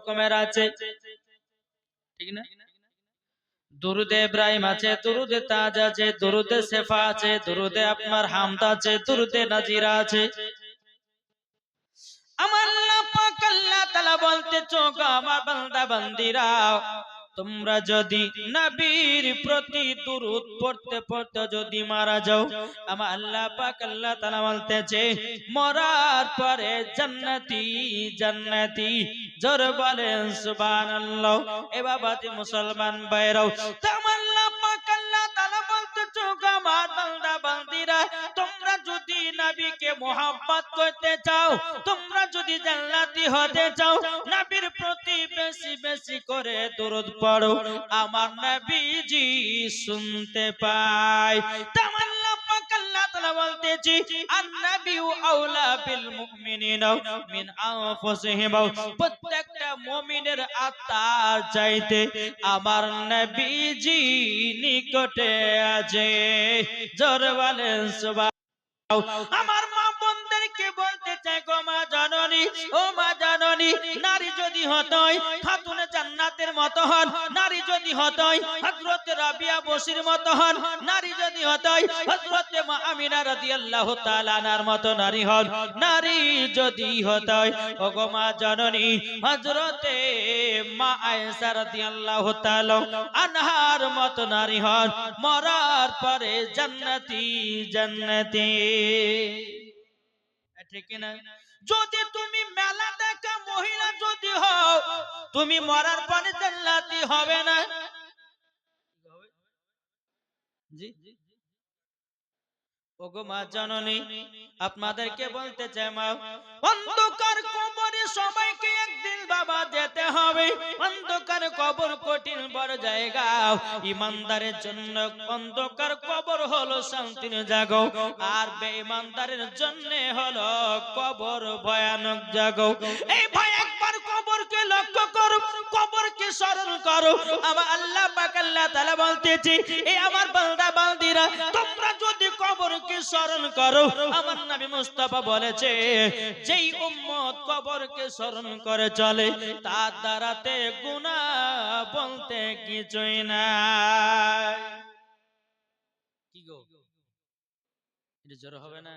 রকমের আছে, ঠিক না? দুরুদে ইব্রাহিম আছে, দুরুদে তাজ আছে, দুরুদে সেফা আছে, দুরুদে আপনার হামদ আছে, দুরুদে নাজিরা আছে। আমার আল্লাহ পাক আল্লাহ তাআলা বলতেছো গো আমার বান্দা বান্দীরা, তোমরা যদি নবীর প্রতি দুরূদ পড়তে পড়তে যদি মারা যাও, আমার আল্লাহ পাক আল্লাহ তাআলা বলতেছে মরার পরে জান্নাতি জান্নাতি। জোরে বলেন সুবহানাল্লাহ। এ বাবাজি মুসলমান ভাইরাও, তো আমার আল্লাহ পাক আল্লাহ তাআলা বলতেছো গো আমার বান্দা বান্দীরা, তোমরা যদি নবীকে মোহাব্বত করতে চাও, তোমরা যদি জান্নাতি হতে চাও, নবীর প্রতি বেশি বেশি করে দরুদ পড়ো, আমার নবীজি শুনতে পায়। আল্লাহ পাক আল্লাহ তাআলা বলতেছি আন-নাবিয়্যু আওলা বিল মুমিনিনা মিন আনফুসিহিম, প্রত্যেকটা মুমিনের আত্মার চাইতে আমার নবীজি নিকটে আছে। জোরে বলেন সুবহানাল্লাহ। আমার মা বোনদেরকে বলতে চাই গো মা জননী, ও মা জননী, নারী যদি হতই খাতুনে জান্নাতের মতো হন, নারী যদি হতই হযরত রাবিয়া বসির মতো হন, নারী যদি হতই হযরত মা আমিনা রাদিয়াল্লাহু তাআলা আনহার মতো নারী হন, নারী যদি হতই ও গো মা জননী হযরত মা আয়েশা রাদিয়াল্লাহু তাআলা আনহার মতো নারী হন, মরার পরে জান্নাতি জান্নাতি। ঠিক না? যদি তুমি মেলা দেখা মহিলা যদি হও, তুমি মরার পরে জান্নাতি হবে না। জি ওগো মা জননী, আপনাদেরকে বলতে চাই মা, অন্ধকার কবরে সবাইকে একদিন বাবা যেতে হবে। অন্ধকার কবর কঠিন বড় জায়গা, ইমানদারের জন্য অন্ধকার কবর হলো শান্তির জায়গা, আর বেঈমানদারের জন্য হলো কবর ভয়ানক জায়গা। এই ভাই একবার কবরকে লক্ষ্য করো, কবরকে স্মরণ করো। আমার আল্লাহ পাক আল্লাহ তাআলা বলতেছি এই আমার বান্দা বান্দীরা, তোমরা যদি কবরকে স্মরণ করো, আমার নবী মুস্তাফা বলেছে যেই উম্মত কবরকে স্মরণ করে চলে তার দ্বারাতে গুনাহ বলতে কিছুই নাই। কি গো, এটা জোর হবে না?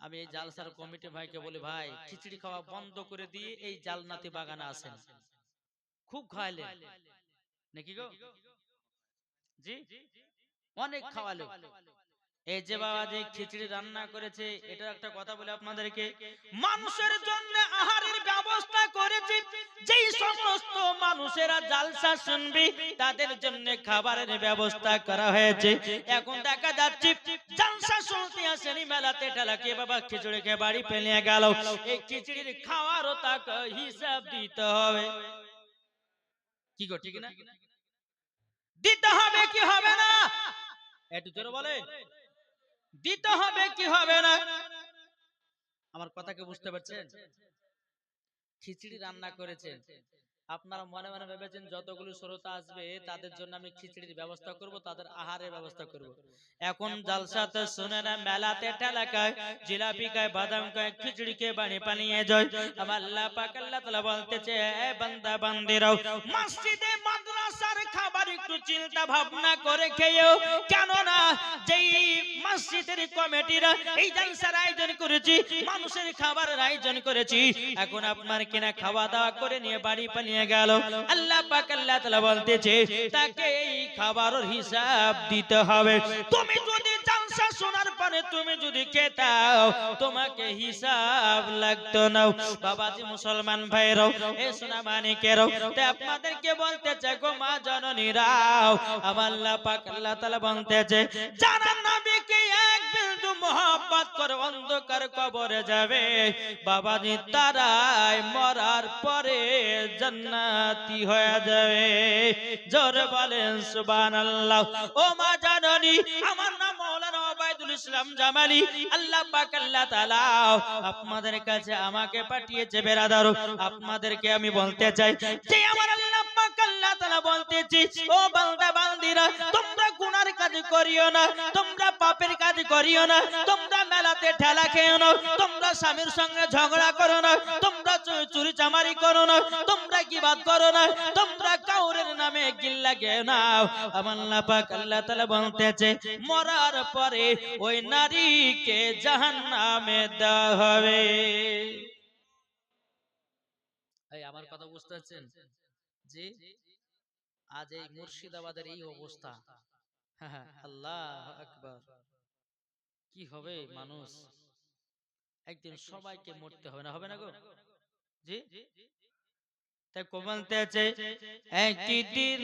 আমি এই জালসার কমিটি ভাইকে বলি, ভাই খিচুড়ি খাওয়া বন্ধ করে দিয়ে এই জালনাতি বাগানে আসেন, খুব খাইলেন নাকি গো? জি অনেক খাওয়ালো। এই যে বাবা যে খিচুড়ি রান্না করেছে, এটা একটা কথা বলে আপনাদেরকে, মানুষের জন্য আহারের ব্যবস্থা করেছে। যেই সমস্ত মানুষেরা জালসা শুনবে তাদের জন্য খাবারের ব্যবস্থা করা হয়েছে। এখন দেখা যাচ্ছে জালসা শুনতে আসেনি মেলাতে ঠেলাকে বাবা খিচুড়ি খেয়ে বাড়ি পেলে গেল, এই খিচুড়ির খাওয়ারও তাকে হিসাব দিতে হবে। কি গো ঠিক না? দিতে হবে কি হবে না? একটু জোরে বলে, দিতে হবে কি হবে না? আমার কথা কি বুঝতে পারছেন? খিচুড়ি রান্না করেছেন, আপনারা মনে মনে ভেবেছেন যতগুলো শ্রোতা আসবে তাদের জন্য আমি খিচুড়ির ব্যবস্থা করব, তাদের আহারের ব্যবস্থা করব। এখন জালসাতে শুনে না মেলাতে ঠেলাকায় জিলাপি খায়, বাদাম খায়, খিচুড়ি খেয়ে বাড়ি পালিয়ে যায়। আমার আল্লাহ পাক আল্লাহ তাআলা বলতেছে এ বান্দা বান্দিরাও, মসজিদে মাদ্রাসার খাবার একটু চিন্তা ভাবনা করে খেয়েও, কেন না যেই মসজিদের কমিটিরা এই জালসার আয়োজন করেছি, মানুষের খাবারের আয়োজন করেছি, এখন আপনার কিনা খাওয়া দাওয়া করে নিয়ে বাড়ি পালিয়ে গেল, আল্লাহ পাক আল্লাহ তাআলা বলতেছে তাকে এই খাবারের হিসাব দিতে হবে। তুমি যদি জালসা শোনার পরে তুমি যদি খেতাও তোমাকে হিসাব লাগতো না। বাবাজি মুসলমান ভাইরাও, এ সোনা মানিকেরাও, তাই আপনাদেরকে বলতে চাই গো মা জননীরাও, আমার আল্লাহ পাক আল্লাহ তাআলা বলতেছে যারা নবীকে এক বিন্দু মোহাব্বত করে অন্ধকার কবরে যাবে বাবাজি তারাই মরার পরে জান্নাতি হয়ে যাবে। জোরে বলেন সুবহানাল্লাহ। ও মা জননী, আমার নাম মাওলানা ওবায়দুল ইসলাম জামালি। আল্লাহ পাক আল্লাহ তাআলা আপনাদের কাছে আমাকে পাঠিয়েছে বেরাদার, আপনাদেরকে আমি বলতে চাই যে আমার আল্লাহ পাক আল্লাহ তাআলা তাআলা বলতেছি, ও বান্দা বান্দিরা, তোমরা গুনার কাজ করিও না, তোমরা পাপের কাজ করিও না, তোমরা মেলাতে ঠেলা খেও না, তোমরা স্বামীর সঙ্গে ঝগড়া করো না, তোমরা চুরি চামারি করো না, তোমরা গীবাত করো না, তোমরা কাউরের নামে গিল্লা গেও না। আমার আল্লাহ পাক আল্লাহ তাআলা বলতেছে, মরার পরে ওই নারীকে জাহান্নামে দেওয়া হবে। এই আমার কথা বুঝতে পারছেন? জি, আজ এই মুর্শিদাবাদের এই অবস্থা। আল্লাহ আকবার, কি হবে মানুষ? একদিন সবাইকে মরতে হবে, না হবে না গো? জি, তাই বলতে আছে, একদিন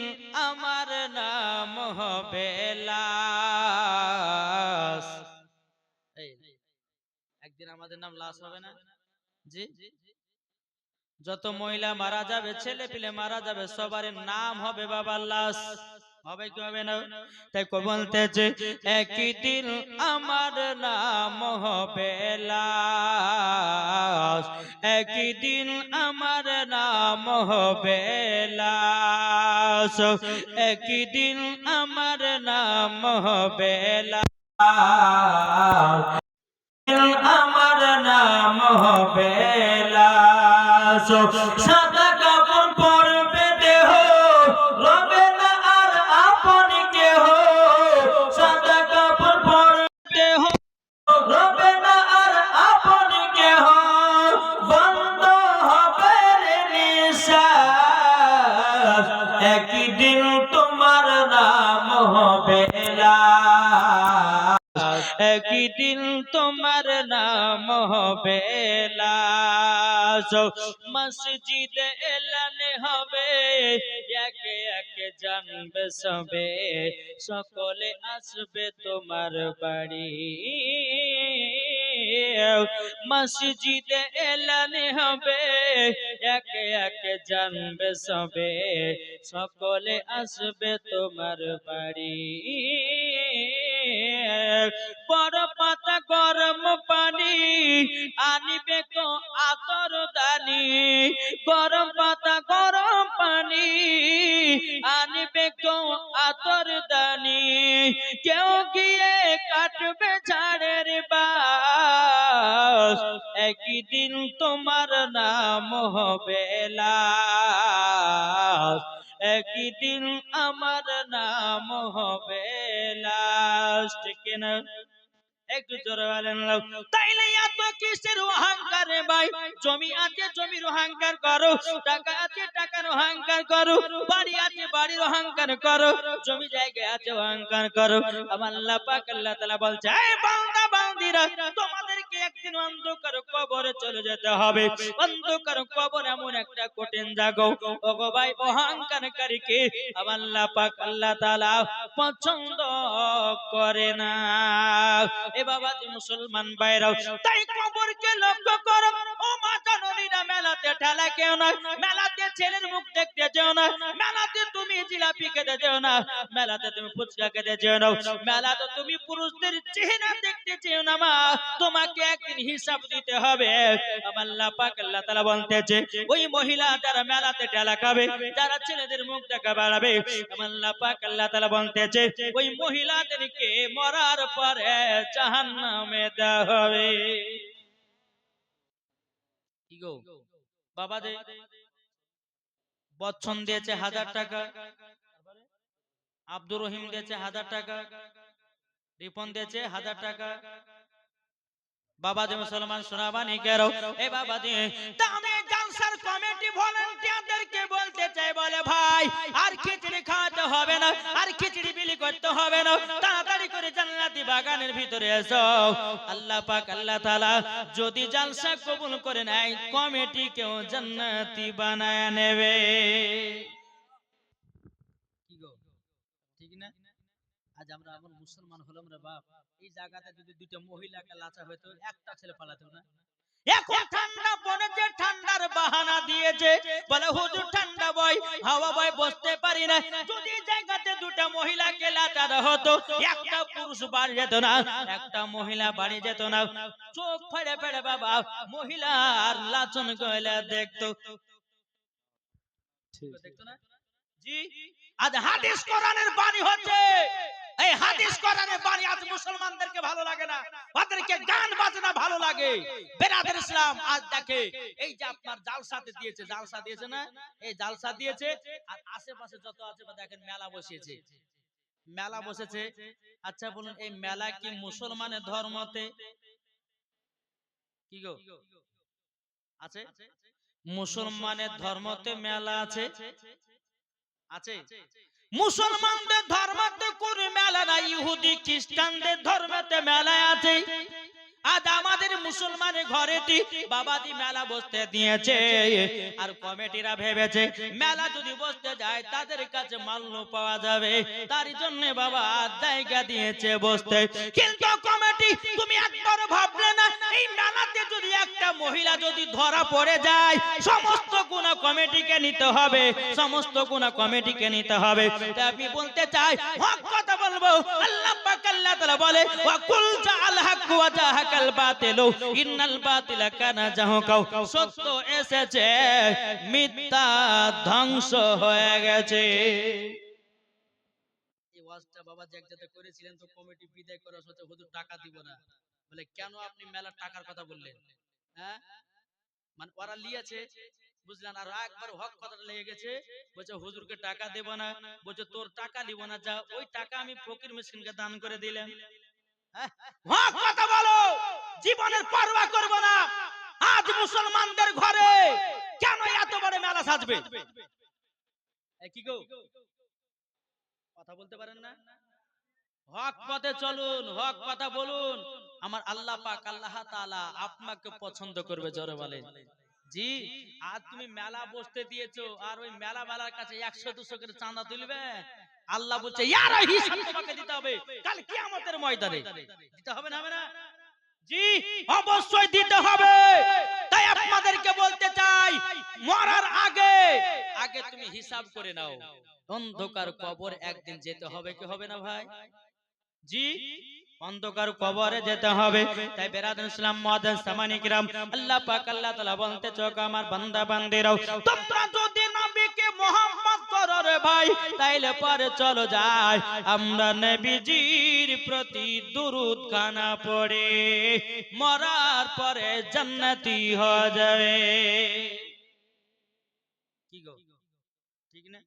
আমার নাম হবে লাশ। এই একদিন আমাদের নাম লাশ হবে না? জি, যত মহিলা মারা যাবে, ছেলে পিলে মারা যাবে, সবার নাম হবে বাবার লাশ। হবে কি হবে না? তাই বলতেছে, একদিন আমার নাম হবে লাশ, একদিন আমার নাম হবে লাশ, একদিন আমার নাম হবে লাশ, আমার নাম হবে লাশ। সাদা কাপড় পরবে দেহ, রবে না আর আপন কেহ, সাদা কাপড় পরবে দেহ, রবে না আর আপন কেহ, বন্ধ হবে রে নিঃশ্বাস, একদিন তোমার নাম হবে লাশ, একদিন তোমার নাম হবে লাশ। মসজিদে এলান হবে, একে একে জানবে সবে, সকলে আসবে তোমার বাড়ি। মসজিদে এলান হবে, একে একে জানবে সবে, সকলে আসবে তোমার বাড়ি। বড় পাতা গরম পানি আনিবে কো আতর দানি, গরম পাতা গরম পানি আনিবে কো আতর দানি, কেউ গিয়ে কাটবে ঝাড়ের বাস, একদিন তোমার নাম হবে লাশ, একদিন আমার নাম হবে লাশ। ঠিক না? একটু জোরে বলেন। তাইলে এত কিসের অহংকার রে ভাই? জমি আছে জমির অহংকার করো, টাকা আছে টাকার অহংকার করো, বাড়ি আছে বাড়ির অহংকার করো, জমি জায়গা আছে অহংকার করো। আমার আল্লাহ পাক আল্লাহ তাআলা বলছে, এই বান্দা বান্দিরা, তোমাদেরকে একদিন অন্ধকার কবরে চলে যেতে হবে। অন্ধকার কবর এমন একটা কঠিন জায়গা, ওগো ভাই, অহংকারকারীকে আমার আল্লাহ পাক আল্লাহ তাআলা পছন্দ করে না। এ বাবা যে মুসলমান ভাইরাও, তাই কবরকে লক্ষ্য করো। ও মা জননীরা, মেলাতে ঠেলা কেউ না, মেলাতে ছেলের মুখ দেখতে যেও না, মেলাতে তুমি জিলাপি খেতে যেও না, মেলাতে তুমি ফুচকা খেতে যেও না, মেলাতে তুমি পুরুষদের চেহারা দেখতে যেও না মা, তোমাকে একদিন হিসাব দিতে হবে। আমার আল্লাহ পাক আল্লাহ তাআলা বলতেছে, ওই মহিলা যারা মেলাতে ঠেলা খাবে, যারা ছেলেদের মুখ দেখা বাড়াবে, আমার আল্লাহ পাক আল্লাহ তাআলা বলতেছে, ওই মহিলাদেরকে মরার পরে জাহান্নামে দেওয়া হবে। কি গো বাবা, যে বচ্চন দিয়েছে 1000 টাকা, আব্দুর রহিম দিয়েছে 1000 টাকা, রিপন দিয়েছে 1000 টাকা, বাবা যে মুসলমান শোনাবানি কেরো, এ বাবা দিয়ে আমি জালসার কমিটি ভলান্টিয়ারদেরকে বলতে চাই, বলে ভাই আর খিচড়ি খাওয়াতে হবে না, আর খিচড়ি বিলি করতে হবে না, তাড়াতাড়ি করে জান্নাতি বাগানের ভিতরে এসো। আল্লাহ পাক আল্লাহ তাআলা যদি জালসা কবুল করে নেয়, কমিটিকেও জান্নাতি বানায় নেবে। কি গো, ঠিক না? আজ আমরা এমন মুসলমান হলাম রে বাপ, এই জায়গাতে যদি দুটো মহিলাকে লাচা হইতো, একটা ছেলে পালাতো না। এখন ঠান্ডা পড়েছে, ঠান্ডার বাহানা দিয়েছে, বলে হুজুর ঠান্ডা বয়, হাওয়া বয়, বসতে পারি না। যদি জায়গাতে দুটো মহিলাকে লাচানো হতো, একটা পুরুষ বাড়ি যেত না, একটা মহিলা বাড়ি যেত না। চোখ ফেড়ে ফেড়ে বাবা মহিলার লাচন গয়লা দেখতো, দেখতো না? জি আজ হাদিস কোরআনের বাণী হচ্ছে, এই হাদিস কোরআনের বাণী আজ মুসলমানদেরকে ভালো লাগে না, ওদেরকে গান বাজনা ভালো লাগে। বেরাদর ইসলাম আজ দেখে এই যে আপনার জালসাতে দিয়েছে, জালসা দিয়েছে না, এই জালসা দিয়েছে আর আশেপাশে যত আছে দেখেন মেলা বসিয়েছে, মেলা বসেছে। আচ্ছা বলুন এই মেলা কি মুসলমানের ধর্মতে কি গো আছে? মুসলমানের ধর্মতে মেলা আছে? আছে? মুসলমানদের ধর্মতে কোন মেলা নাই, ইহুদি খ্রিস্টানদের ধর্মতে মেলা আছে। আজ আমাদের মুসলমানের ঘরেটি বাবাজি মেলা বসতে দিয়েছে, আর কমিটিরা ভেবেছে মেলা যদি বসতে যায় তাদের কাছে মাল্য পাওয়া যাবে, তার জন্য বাবা জায়গা দিয়েছে বসতে। কিন্তু কমিটি তুমি একবার ভাবলে না এই মেলাতে যদি একটা মহিলা যদি ধরা পড়ে যায় সমস্ত গুনাহ কমিটিকে নিতে হবে, সমস্ত গুনাহ কমিটিকে নিতে হবে। তাই আমি বলতে চাই হক কথা বলবো। আল্লাহ পাক আল্লাহ তাআলা বলে ওয়া কুল জাআল হক ওয়া জাহাকাল বাতিল ইন্নাল বাতিলা কানা জাহুকা, সত্য এসেছে মিথ্যা ধ্বংস হয়ে গেছে। এই ওয়াজটা বাবা জায়গাতে করেছিলেন তো কমিটি বিদায় করার সাথে হুজুর টাকা দিব না বলে, কেন আপনি মেলার টাকার কথা বললেন? হ্যাঁ মানে ওরা লিয়েছে বুঝলেন, আর একবার হক কথাটা লেগে গেছে, বলছে হুজুরকে টাকা দেব না, বলছে তোর টাকা নিব না, যা ওই টাকা আমি ফকির মিসকিনকে দান করে দিলাম। হক কথা বলো, জীবনের পরোয়া করব না। আজ মুসলমানদের ঘরে কেন এত বড় মেলা সাজবে? কি গো কথা বলতে পারেন না? হক পথে চলুন, হক কথা বলুন, আমার আল্লাহ পাক আল্লাহ তাআলা আপনাকে পছন্দ করবে। জোরে বলেন জি। আজ তুমি মেলা বসতে দিয়েছো আর ওই মেলা মেলার কাছে 100-200 করে চাঁদা তুলবে, আল্লাহ বলছে ইয়ার হিসাব তোমাকে দিতে হবে কাল কিয়ামতের ময়দানে। দিতে হবে না? হবে না? জি অবশ্যই দিতে হবে। তাই আপনাদেরকে বলতে চাই মরার আগে আগে তুমি হিসাব করে নাও, অন্ধকার কবর একদিন যেতে হবে কি হবে না ভাই? জি অন্ধকার কবরে যেতে হবে। তাই বেরাদর ইসলাম মুআদ্দিস সামানি কিরাম, আল্লাহ পাক আল্লাহ তাআলা বলতে চোখ আমার বান্দা বান্দিরাও তোমরা যদি নবীকে মোহাম্মদ করো রে ভাই, তাইলে পরে চলো যায় আমরা নবীজির প্রতি দুরূদ খানা পড়ে মরার পরে জান্নাতি হয়ে যাবে। কি গো ঠিক না?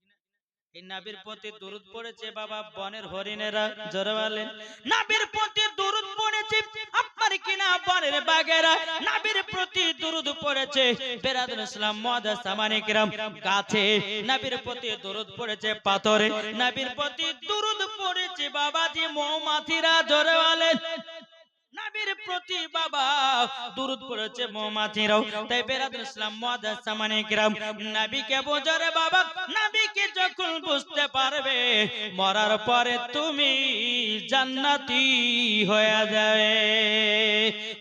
এই নবীর প্রতি দরুদ পড়েছে বাবা বনের হরিণেরা। জোরে বলেন নবীর প্রতি দরুদ পড়েছে আপনার কিনা বনের বাঘেরা, নবীর প্রতি দরুদ পড়েছে বেরাদর ইসলাম মুআদ্দিস সামানি কিরাম গাছে, নবীর প্রতি দরুদ পড়েছে পাথরে, নবীর প্রতি দরুদ পড়েছে বাবাজি মৌমাছিরা। জোরে বলেন নবীর প্রতি বাবা দুরূদ পড়েছে মৌমাছিরাও। তাই বেরাদর ইসলাম মুআদ্দিস সামানি কিরাম নবীকে বোঝো রে বাবা, নবীকে যখন বুঝতে পারবে মরার পরে তুমি জান্নাতি হয়ে যাবে।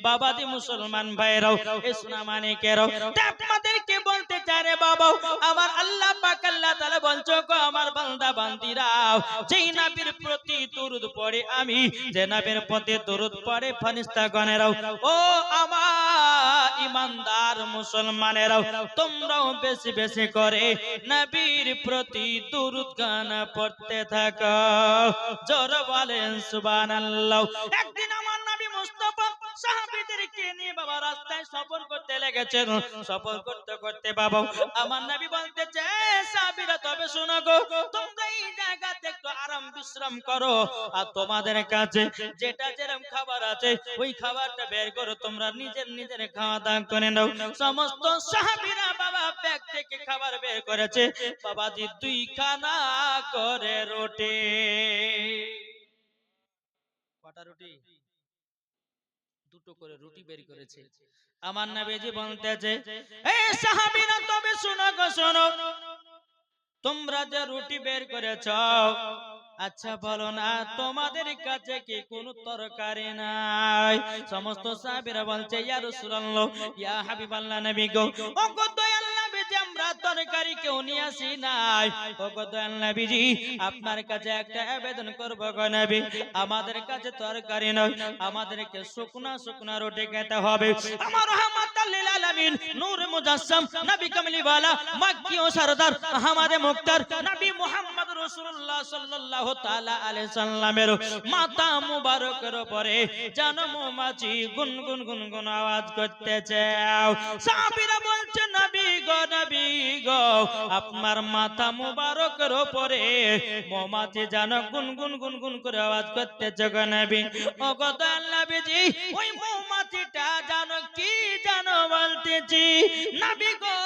বাবাজি মুসলমান ভাইরাও এই সোনা মানিকেরাও আপনাদেরকে বলতে চাই রে বাবা, আমার আল্লাহ পাক আল্লাহ তাআলা বলছো গো আমার বান্দা বান্দিরাও যেই নবীর প্রতি দুরূদ পড়ে আমি, যে নবীর প্রতি দুরূদ পড়ে ফেরেশতাগণেরাও, ও আমার ঈমানদার মুসলমানেরাও তোমরাও বেশি বেশি করে নবীর প্রতি দুরূদ গান পড়তে থাকো। জোরে বলেন সুবহানাল্লাহ। একদিন আমার নবী মুস্তাফা সাহাবীদেরকে নিয়ে বাবা রাস্তায় সফর করতে লেগেছেন। সফর করতে করতে বাবা আমার নবী বলতেছে সাহাবীরা তবে শোনো গো, তোমরা এই জায়গাতে একটু আরাম বিশ্রাম করো, আর তোমাদের কাছে যেটা যেরকম খাবার আছে ওই খাবারটা বের করো, তোমরা নিজের নিজের খাওয়া দাওয়া করে নাও। সমস্ত সাহাবীরা বাবা ব্যাগ থেকে খাবার বের করেছে বাবাজি 2 খানা করে রুটি। কটা রুটি? 2টো করে রুটি বের করেছে। আমার নবীজি বলতেছে এই সাহাবীরা তবে শোনো গো শোনো, তোমরা যে রুটি বের করেছো আচ্ছা বলো না তোমাদের কাছে কি কোনো তরকারি নাই? সমস্ত সাহাবীরা বলছে ইয়া রাসূলুল্লাহ ইয়া হাবিবাল্লাহ নবী গো, ও গো দয়াল নবীজি আমরা তরকারি কেউ নিয়ে আসি নাই। ও গো দয়াল নবীজি আপনার কাছে একটা আবেদন করব গো নবী, আমাদের কাছে তরকারি নয়, আমাদেরকে শুকনা শুকনা রুটি খেতে হবে। আমার রাহমাতুল লিল আলামিন আলামিন নূর মুজাসসাম নবী কামলিওয়ালা মক্কি ও সরদার আহমদ মুক্তার নবী মুহাম্মদ রাসূলুল্লাহ সাল্লাল্লাহু তাআলা আলাইহি সাল্লামের মাথা মুবারকের উপরে যেন মৌমাছি গুনগুন গুনগুন আওয়াজ করতেছে। সাহাবীরা বলছে নবী গো আপনার মাথা মুবারকের উপরে মৌমাছি যেন গুনগুন গুনগুন করে আওয়াজ করতেছে গো নবী। ও গো দয়াল নবীজি ওই মৌমাছিটা জানো কি জানো বলতেছি নবী গো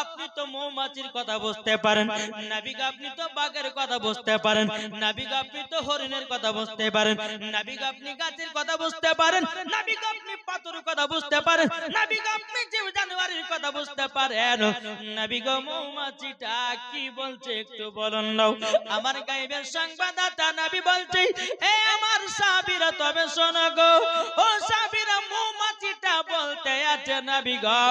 আপনি তো মৌমাছির কথা বুঝতে পারেন, নবী গো আপনি তো বাঘের কথা বুঝতে পারেন, নবী গো আপনি তো হরিণের কথা বুঝতে পারেন, নবী গো আপনি গাছের কথা বুঝতে পারেন, নবী গো আপনি পাথরের কথা বুঝতে পারেন, নবী গো আপনি জীব জানোয়ারের কথা বুঝতে পারেন, নবী গো মৌমাছিটা কি বলছে একটু বলুন না। আমার গায়েবের সংবাদদাতা নবী বলছে এ আমার সাহাবীরা তবে শোনো গো, ও সাহাবীরা মৌমাছিটা বলতে আছে নবী গো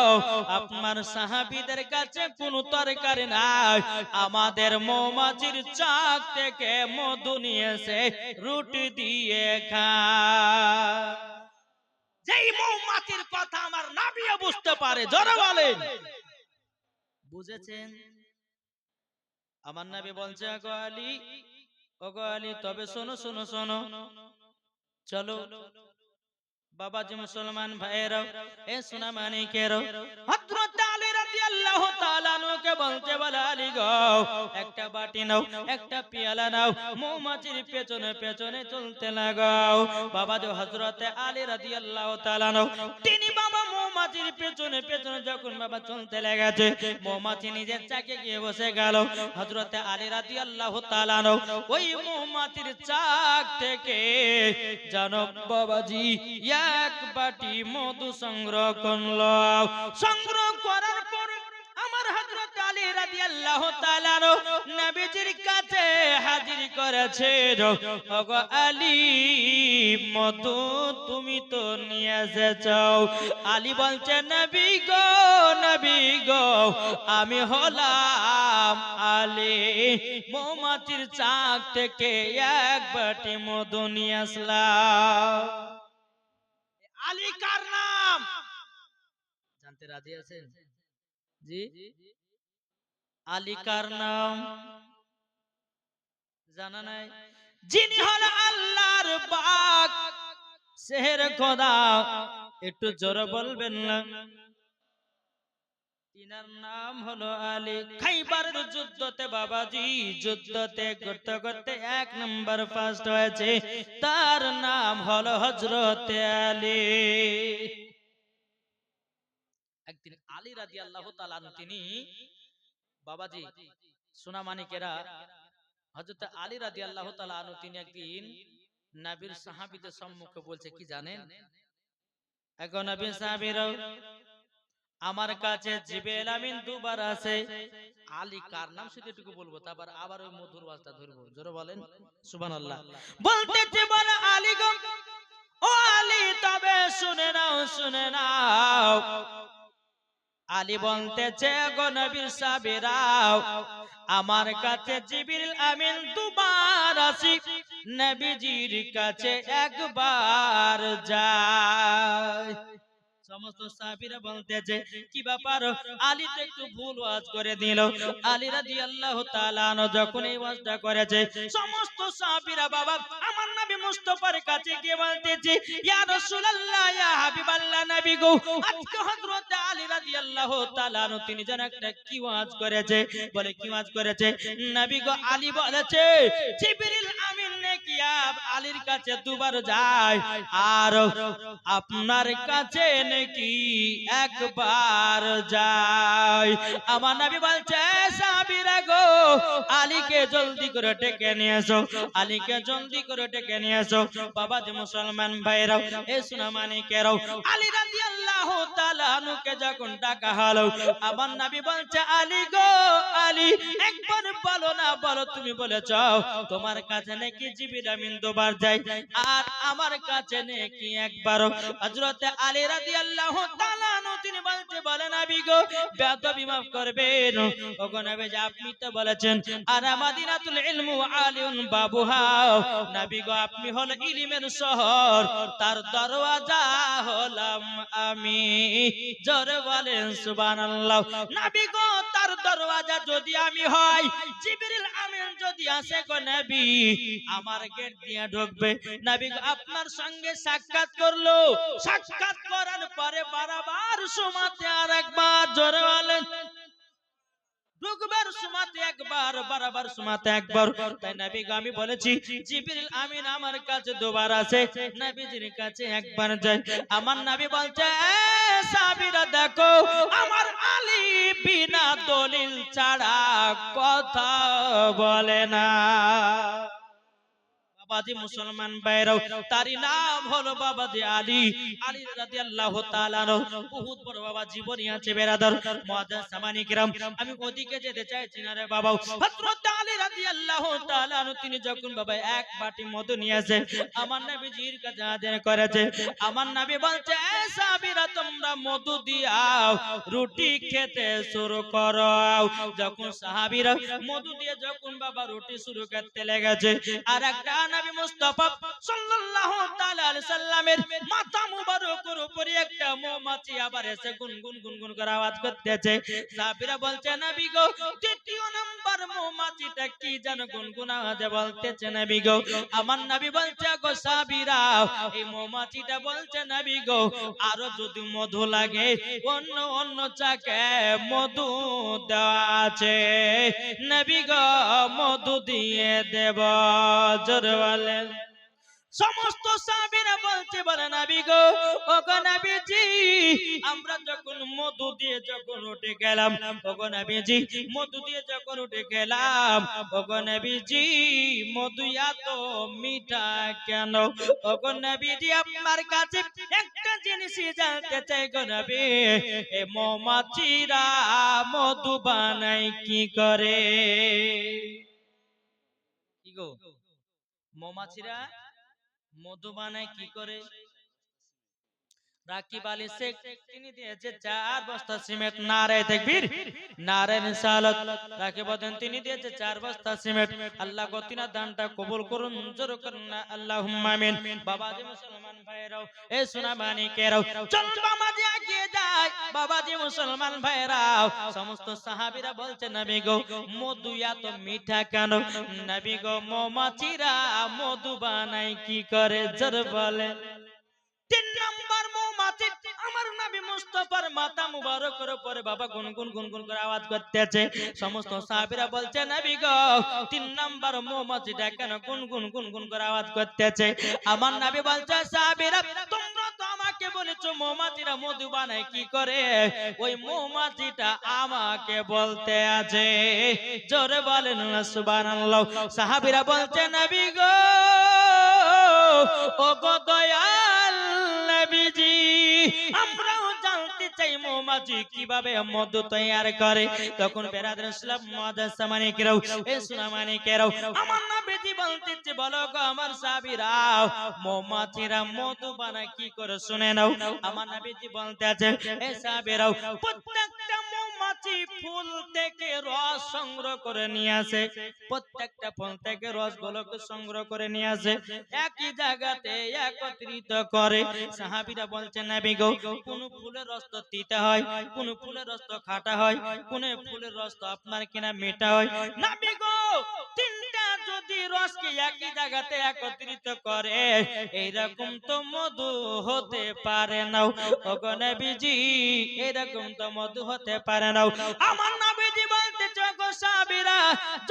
আপনার সাহাবীদের কাছে কোনো তরকারি নাই, আমাদের মৌমাছির চাক থেকে মধু নিয়ে এসে রুটি দিয়ে খায়। যেই মৌমাছির কথা আমার নবীও বুঝতে পারে, জোরে বলেন বুঝেছেন? আমার নবী বলছে ও গো আলী তবে শোনো শোনো শোনো, চলো বাবাজি মুসলমান ভাইয়েরাও এ সোনা মানিকেরও হযরত আলী রাদিয়াল্লাহু তাআলা আনহুকে বলতে বলে আলী গো একটা বাটি নাও একটা পেয়ালা নাও, মৌমাছির পেছনে পেছনে চলতে লাগাও। বাবাজি হযরত আলী রাদিয়াল্লাহু তাআলা আনহু তিনি বাবা মৌমাছির পেছনে পেছনে যখন বাবা চলতে লেগেছে, মৌমাছি নিজের চাকে গিয়ে বসে গেল। হযরত আলী রাদিয়াল্লাহু তাআলা আনহু ওই মৌমাছির চাক থেকে জানো বাবাজি এক বাটি মধু সংগ্রহ করলো। সংগ্রহ করার পর আমার হযরত আলী রাদিয়াল্লাহু তাআলা আনহু নবীজির কাছে হাজির করেছে। ওগো আলী মধু তুমি তো নিয়ে এসেছো। আলী বলছে নবী গো আমি হলাম আলী, মৌমাছির চাক থেকে এক বাটি মধু নিয়ে আসলাম। আলী কার নাম জানতে রাজি আছেন? জি আলী কার নাম জানা নাই? যিনি হল আল্লাহর পাক সেহের খোদা, একটু জোরে বলবেন না? তিনার নাম হলো আলী। খাইবারের যুদ্ধতে বাবাজি যুদ্ধতে করতে করতে এক নাম্বার ফার্স্ট হয়েছে, তার নাম হলো হযরত আলী। একদিন আলী রাদিয়াল্লাহু তাআলা তিনি বাবাজি সোনা মানিকেরা হযরত আলী রাদিয়াল্লাহু তাআলা তিনি একদিন নবীর সাহাবীদের সম্মুখে বলছে কি জানেন? এখন নবীর সাহাবীরা আমার কাছে জিবরিল আমিন দুবার আছে। আলী কার নাম শুধু এটুকু বলবো, তারপর আবার ওই মধুর ওয়াজটা ধরবো। জোরে বলেন সুবহানাল্লাহ। বলতেছে বলে আলী গো ও আলী তবে শুনে নাও। আলী বলতেছে গো নবীর সাহাবীরাও আমার কাছে জিবরিল আমিন দুবার আসি, নবীজির কাছে একবার যায়। সমস্ত সাহাবীরা বলতেছে কি ব্যাপার? আলী তো একটু ভুল ওয়াজ করে দিল। আলী রাদিয়াল্লাহু তাআলা আনহু যখন এই ওয়াজটা করেছে, সমস্ত সাহাবীরা বাবা আমার নবী মুস্তাফার কাছে গিয়ে বলতেছে ইয়া রাসূলুল্লাহ ইয়া হাবিবাল্লাহ নবী গো আজকে হযরত আলী রাদিয়াল্লাহু তাআলা আনহু তিনি যেন একটা কি ওয়াজ করেছে। বলে কি ওয়াজ করেছে? নবী গো আলী বলেছে জিবরিল আমিন নাকি আলীর কাছে দুবার যায় আর আপনার কাছে নাকি একবার যায়। আমার নবী বলছে সাহাবীরা গো আলীকে জলদি করে ডেকে নিয়ে এসো, আলীকে জলদি করে ডেকে নিয়ে এসো। বাবাজি মুসলমান ভাইরাও এ সোনা মানিকেরাও আলী রাদিয়াল্লাহু তাআলা আনহুকে যখন ডাকা হলো, আমার নবী বলছে আলী গো আলী একবার বলো না, বলো তুমি বলেছো তোমার কাছে নাকি জিবরিল আমিন দুবার যায় আর আমার কাছে নেকি একবারও। হযরত আলী রাদিয়াল্লাহু তাআলা আনহু তিনি বলেন নবী গো বেয়াদবি মাফ করবেন। ওগো নবী আপনি তো বলেছেন আর মাদিনাতুল ইলমু আলিউন বাবুহা, নবী গো আপনি হলো ইলমের শহর, তার দরওয়াজা হলাম আমি। জোরে বলেন সুবহানাল্লাহ। নবী গো তার দরওয়াজা যদি আমি হই, জিবরিল আমিন যদি আসে গো নবী আমার গেট দিয়ে ঢুকবে। নবী গো আপনার সঙ্গে সাক্ষাৎ করলো, সাক্ষাৎ করার পরে বারবার সুমাতে আর একবার, জোরে বলেন ঢুকবার সুমাতে একবার, বারবার সুমাতে একবার। তাই নবী গো আমি বলেছি জিবরিল আমিন আমার কাছে দুবার আসে, নবীজির কাছে একবার যায়। আমার নবী বলছে এ সাহাবীরা দেখো আমার আলী বিনা দলিল ছাড়া কথা বলে না। বাবাজি মুসলমান ভাইরাও, তারই নাম হলো বাবাজি আলী, আলী রাদিয়াল্লাহু তাআলা আনহু। বহুত বড় বাবা জীবনী আছে বেরাদার মুআজ্জাজ সামানি কিরাম। আমি ওদিকে যেতে চাইছি না রে বাবা। হযরত আলী রাদিয়াল্লাহু তাআলা আনহু তিনি যখন বাবা এক বাটি মধু নিয়ে আসে আমার নবীজির কাছে হাজির করেছে, আমার নবী বলছে এ সাহাবীরা তোমরা মধু দিয়াও রুটি খেতে শুরু করো। যখন সাহাবীরা মধু দিয়ে যখন বাবা রুটি শুরু করতে লেগেছে, আর একটা নবী মুস্তাফা সাল্লাল্লাহু তাআলা আলাইহি সাল্লামের মাথা মুবারকের উপরে একটা মৌমাছি আবার এসে গুনগুন গুনগুন করে আওয়াজ করতেছে। সাহাবীরা বলছে নবী গো দ্বিতীয় নাম্বার মৌমাছিটা কি যেন গুনগুন আওয়াজে বলতেছে নবী গো। আমার নবী বলছে গো সাহাবীরা এই মৌমাছিটা বলছে নবী গো আরো যদি মধু লাগে অন্য অন্য চাকে মধু দেওয়া আছে, নবী গো মধু দিয়ে দেব। জোরে বলেন। সমস্ত সাহাবীরা বলতে বলে নবী গো ওগো নবীজি আমরা যখন মধু দিয়ে যখন উঠে গেলাম, ওগো নবীজি মধু দিয়ে যখন উঠে গেলাম, ওগো নবীজি মধু এত মিঠা কেন? ওগো নবীজি আপনার কাছে একটা জিনিস জানতে চাই গো নবী, এ মৌমাছিরা মধু বানায় কি করে? কি গো মৌমাছিরা মধু বানায় কি করে? রাকিব আলী শেখ তিনি দিয়েছে 4 বস্তা সিমেন্ট। নারে তাকবীর, নারে রিসালাত। রাকিব বলেন তিনি দিয়েছে 4 বস্তা সিমেন্ট। আল্লাহ গো তিনার দানটা কবুল করুন, জোরে করুন না আল্লাহুম্মা আমিন। বাবাজি মুসলমান ভাইরাও এ সোনা মানিকেরাও চল বাবাজি এগিয়ে যায়। বাবাজি মুসলমান ভাইরাও সমস্ত সাহাবীরা বলছে নবী গো মধু এত মিঠা কেন? নবী গো মৌমাছিরা মধু বানায় কি করে? জোরে বলেন। 3 নাম্বার মৌমাছি আমার নবী মুস্তাফার মাথা মুবারকের উপরে বাবা গুনগুন গুনগুন করে আওয়াজ করতেছে। সমস্ত সাহাবীরা বলছে নবী গো 3 নাম্বার মৌমাছিটা কেন গুনগুন গুনগুন করে আওয়াজ করতেছে? আমার নবী বলছে সাহাবীরা তোমরা তো আমাকে বলেছো মৌমাছিরা মধু বানায় কি করে, ওই মৌমাছিটা আমাকে বলতে আছে। জোরে বলেন না সুবহানাল্লাহ। সাহাবীরা বলছে নবী গো ওগো দয়াল নবীজি আমরাও জানতে চাই মৌমাছি কিভাবে মধু তৈয়ার করে। তখন বেরাদার ইসলাম মুআজ্জাজ সামানি কেরাও এ সোনা মানিকেরাও আমার নবীজি বলতেছে বলো গো আমার সাহাবীরা মৌমাছিরা মধু বানায় কি করে শুনে নাও। আমার নবীজি বলতে আছে এ সাহাবীরাও প্রত্যেকটা মৌমাছি ফুল থেকে রস সংগ্রহ করে নিয়ে আসে, প্রত্যেকটা ফুল থেকে রসগুলোকে সংগ্রহ করে নিয়ে আসে একই জায়গাতে একত্রিত করে। সাহাবীরা বলছেন নবী গো কোন ফুলের রস তো তিতা হয়, কোন ফুলের রস তো খাঁটা হয়, কোন ফুলের রস তো আপনার কিনা মিঠা হয়। নবী গো তিনটা যদি রসকে একই জায়গাতে একত্রিত করে এইরকম তো মধু হতে পারে না। ওগো নবীজি এরকম তো মধু হতে পারে না। আমার নবীজি বলতেছে গো সাহাবীরা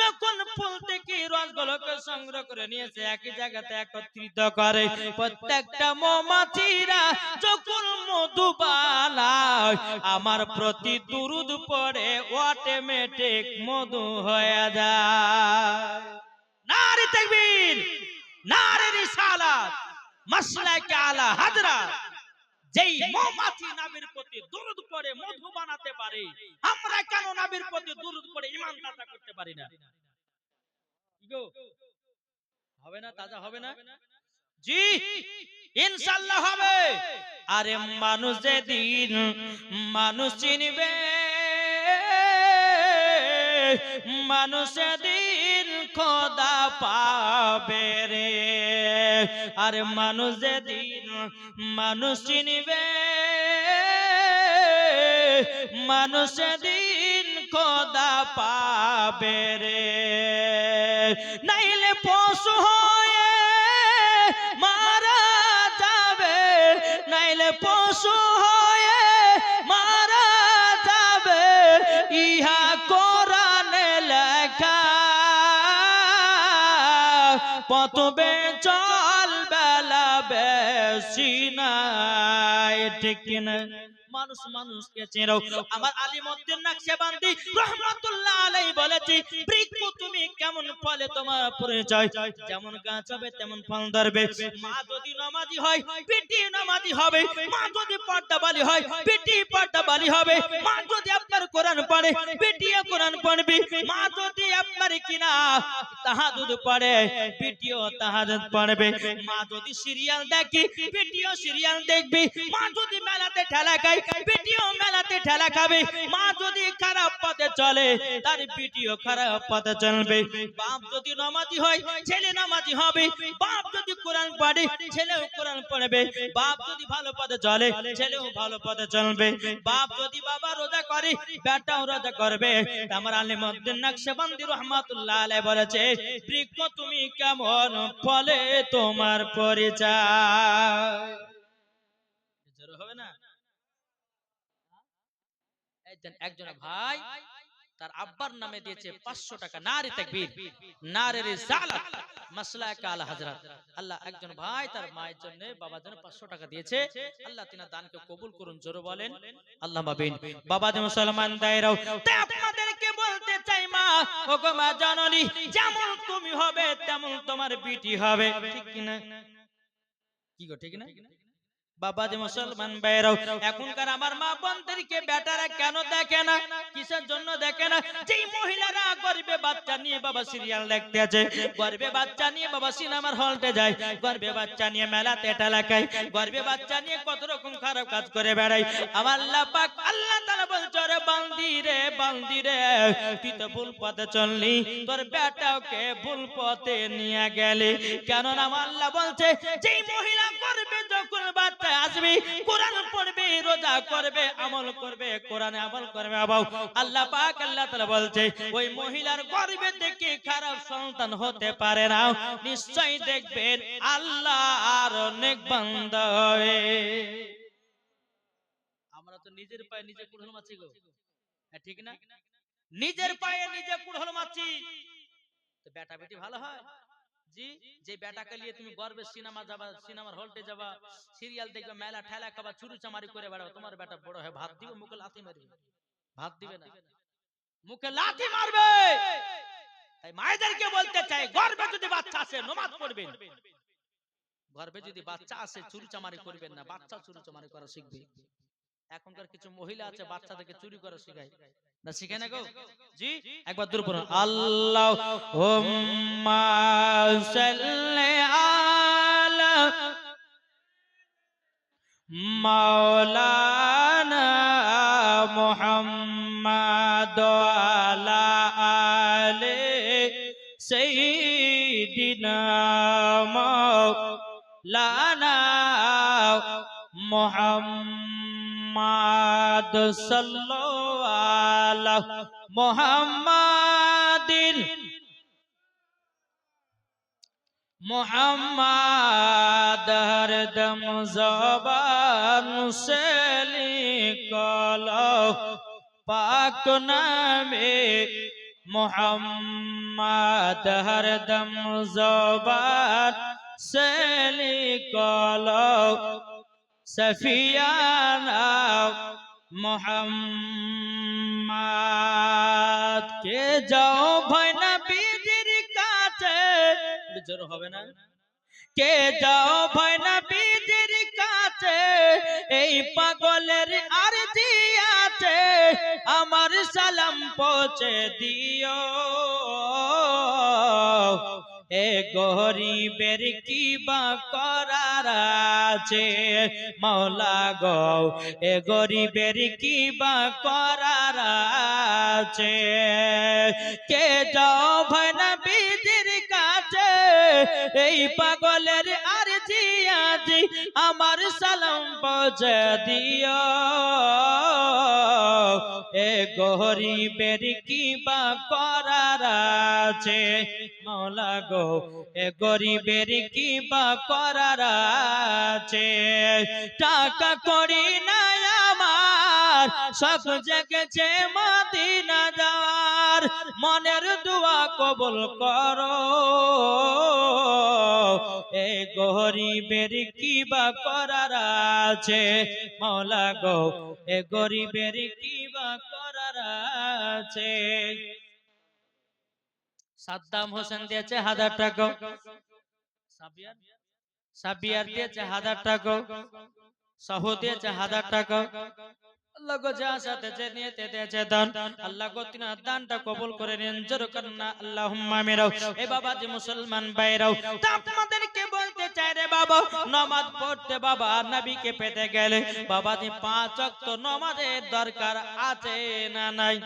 যখন ফুল থেকে রসগুলোকে সংগ্রহ করে নিয়েছে একই জায়গাতে একত্রিত করে, প্রত্যেকটা মৌমাছিরা যখন মধু বানায় আমার প্রতি দুরূদ পড়ে অটোমেটিক মধু হয়ে যায়। নারে তাকবীর, নারে রিসালাত, মাসলাকে আলা হাজরাত। যেই মৌমাছি নবীর প্রতি দুরূদ পড়ে মধু বানাতে পারে, আমরা কেন নবীর প্রতি দুরূদ পড়ে ঈমান তাজা করতে পারি না? হবে না? তাজা হবে না? জি ইনশাআল্লাহ হবে। আরে মানুষ যেদিন মানুষ চিনবে, মানুষ যেদিন খোদা পাবে রে। আরে মানুষ যেদিন মানুষ চিনবে, মানুষ যেদিন খোদা পাবে রে। নাইলে পশু হয়ে মারা যাবে, নাইলে পশু হয়ে মারা যাবে, ইহা কোরআনে লেখা। পতবে চল বেলা বেশি নাই, ঠিক কিনা? মানুষ মানুষকে চেনো। আমার আলিমউদ্দিন নকশবন্দি রাহমাতুল্লাহ আলাইহি বলেছি, বৃক্ষ তুমি কেমন ফলে তোমার পরিচয়, যেমন গাছ হবে তেমন ফল ধরবে। মা যদি নামাজি হয় বেটি নামাজি হবে, মা যদি পর্দাবালি হয় বেটি পর্দাবালি হবে, মা যদি আপনার কোরআন পড়ে বেটিও কোরআন পড়বে, মা যদি আপনার কিনা তাহাজ্জুদ পড়ে বেটিও তাহাজ্জুদ পড়বে, মা যদি সিরিয়াল দেখে বেটিও সিরিয়াল দেখবে, মা যদি মেলাতে ঠেলা খায় বেটিও মেলাতে ঠেলা খাবে, মা যদি খারাপ পথে চলে তার বেটিও খারাপ পথে চলবে। বাপ যদি নামাজি হয় ছেলে নামাজি হবে, বাপ যদি কোরআন পড়ে ছেলেও কোরআন পড়বে, বাপ যদি ভালো পথে চলে ছেলেও ভালো পথে চলবে, বাপ যদি বাবা রোজা করে বেটাও রোজা করবে। আমার আলিমউদ্দিন নকশবন্দি রাহমাতুল্লাহ আলাইহি বলেছে, বৃক্ষ তুমি কেমন ফলে তোমার পরিচয়। জোরে হবে না? একজন ভাই তার আব্বার নামে দিয়েছে 500 টাকা। নারে তাকবীর, নারে রিসালাত, মাসলাক আলা হযরত। আল্লাহ একজন ভাই তার মায়ের জন্য বাবার জন্য 500 টাকা দিয়েছে। আল্লাহ তিনার দানকে কবুল করুন। জোরে বলেন আল্লাহুম্মা আমিন। বাবা যে মুসলমান দায়রাও, তাই আপনাদেরকে বলতে চাই মা, ওগো মা জননী, যেমন তুমি হবে তেমন তোমার বিটি হবে, ঠিক কি না? কি গো ঠিক না? বাবা যে মুসলমান ভাইরাও, এখনকার আমার মা বোনদেরকে বেটারা কেন দেখে না? কিসের জন্য দেখে না? যেই মহিলারা গর্ভে বাচ্চা নিয়ে বাবা সিরিয়াল দেখতে আছে, গর্ভে বাচ্চা নিয়ে বাবা সিনেমার হলতে যায়, গর্ভে বাচ্চা নিয়ে মেলাতে ঠেলা খায়, গর্ভে বাচ্চা নিয়ে কত রকম খারাপ কাজ করে বেড়ায়। আমার আল্লাহ পাক আল্লাহ তাআলা বলছে, রে বান্দি রে, তুই তো ভুল পথে চললি, তোর বেটাকে ভুল পথে নিয়ে গেলি। কেন না আমার আল্লাহ বলছে, যেই মহিলা গর্ভে যখন বাচ্চা আসবে কোরআন পড়বে রোজা করবে আমল করবে কোরআনে আমল করবে, আল্লাহ পাক আল্লাহ তাআলা বলছে ওই মহিলার গর্ভে থেকে খারাপ সন্তান হতে পারে না। নিশ্চয়ই দেখবেন আল্লাহর নেক বান্দা হয়ে। আমরা তো নিজের পায়ে নিজে কুড়াল মারছি গো, ঠিক না? নিজের পায়ে নিজে কুড়াল মারছি, তো বেটা বেটি ভালো হয়? জি, যে বেটাকে নিয়ে তুমি গর্বে সিনেমা যাবা, সিনেমার হলতে যাবা, সিরিয়াল দেখবে, মেলা ঠেলা খাবা, চুরি চামারি করে বেড়াবো, তোমার বেটা বড় হয় ভাত দিবে মুখে লাথি মারবে? ভাত দিবে না, মুখে লাথি মারবে। তাই মায়েদেরকে বলতে চাই, গর্বে যদি বাচ্চা আসে নামাজ পড়বেন, গর্বে যদি বাচ্চা আসে চুরি চামারি করবেন না, বাচ্চা চুরি চামারি করা শিখবে। এখনকার কিছু মহিলা আছে বাচ্চাদেরকে চুরি করা শেখায় না, শিখে না গো। জি একবার দূর পড়ুন, আল্লাহুম্মা সাল্লি আলা মাওলানা মুহাম্মাদ আলা আলি সাইয়্যিদিনা মাওলানা মুহাম্মাদ সাল্লাল্লাহু আলা মুহাম্মাদিন मुहम्मद हरदम ज़बान से निकालो पाक नामे मुहम्मद हरदम ज़बान से निकालो सफियाना मुहम्मद के जाओ भाई नबी জোর হবে না, কে যাও ভাই নবীর কাছে, এই পাগলের আরজি আছে, আমার সালাম পৌঁছে দিও, এ গরিবের কি বা করার আছে মাওলা গো, এ গরিবের কি বা করার আছে। কে যাও ভাই নবীজির কাছে, এই পাগলের আরজি আজি আমার সালাম পৌঁছে দিও। এ গরিবের কি বা করার আছে মাওলা গো, এ গরিবের কি বা করার আছে। টাকা করি না আমার সব জেগেছে মদিনা যাওয়ার, মনের দোয়া কবুল করো। এ গরিবের কি বা করার আছে মাওলা গো, এ গরিবের কি বা করার আছে। সাদ্দাম হোসেন দিয়েছে 1000 টাকা, সাবিয়ার দিয়েছে 1000 টাকা, সাহু দিয়েছে 1000 টাকা। আল্লাহ গো যা সাথে যে নিয়েতে দিয়েছে দান, আল্লাহ গো তিনা দানটা কবুল করে নেন। জোর করনা আল্লাহুম্মা আমিন। এ বাবা যে মুসলমান ভাইরাও, তা আপনাদেরকে বলতে চাই রে বাবা, নামাজ পড়তে বাবা নবীকে পেতে গেলে বাবা যে 5 ওয়াক্ত নামাজের দরকার আছে না নাই?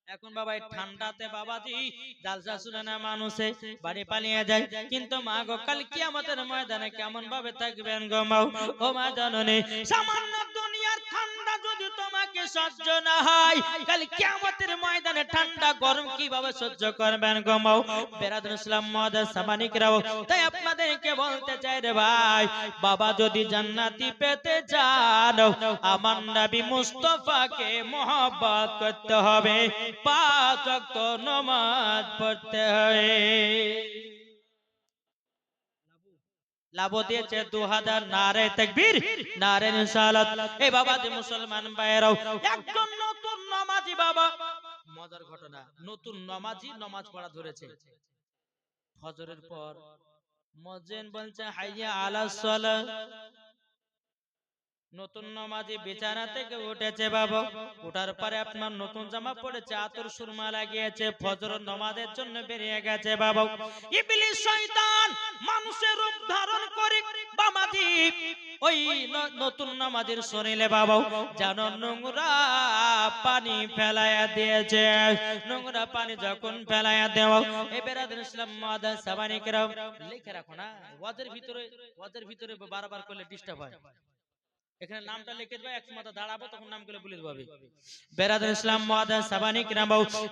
এখন বাবা এই ঠান্ডাতে বাবাজি জালসা শুনে না মানুষে বাড়ি পালিয়ে যায়, কিন্তু মা গো কাল কিয়ামতের ময়দানে কেমন ভাবে থাকবেন গো মা? ও মা জননী, সামান্য দুনিয়ার ঠান্ডা যদি তোমাকে সহ্য না হয়, কাল কিয়ামতের ময়দানে ঠান্ডা গরম কিভাবে সহ্য করবেন গো মা? বেরাদুল ইসলাম মুআদ্দাস সামানিকরাও, তাই আপনাদেরকে বলতে চাই রে ভাই, বাবা যদি জান্নাতি পেতে চান আমার নবী মুস্তাফাকে মহব্বত করতে হবে, 5 ওয়াক্ত নামাজ পড়তে হবে। লাভ দিয়েছে 2000 নারে তাকবীর, নারে রিসালাত। এই বাবা যে মুসলমান ভাইরাও, একজন নতুন নামাজি বাবা, মজার ঘটনা, নতুন নামাজি নামাজ পড়া ধরেছে। ফজরের পর মুয়াজ্জিন বলছে হাইয়া আলাস সালাহ। নতুন নামাজি বিছানা থেকে উঠেছে বাবা, ওঠার পরে আপনার নতুন জামা পড়েছে, আতর সুরমা লাগিয়েছে, ফজর নামাজের জন্য বেরিয়ে গেছে বাবা। ইবলিস শয়তান মানুষের রূপ ধারণ করে বাবাজি ওই নতুন নামাজের শরীরে বাবা যেন নোংরা পানি ফেলায়া দিয়েছে। নোংরা পানি যখন ফেলায়া দেওয়া, এই বেরাদুল ইসলাম মুআদ্দাস সাবানিকরাম লিখে রাখো না, ওয়াজের ভিতরে বারবার করলে ডিস্টার্ব হয়। এখানে নামটা লিখে দেবে, এক সময় দাঁড়াবো তখন নামগুলো বলে দেবে। বেরাদুল ইসলাম মুআদ্দাস সাবানিকরাম,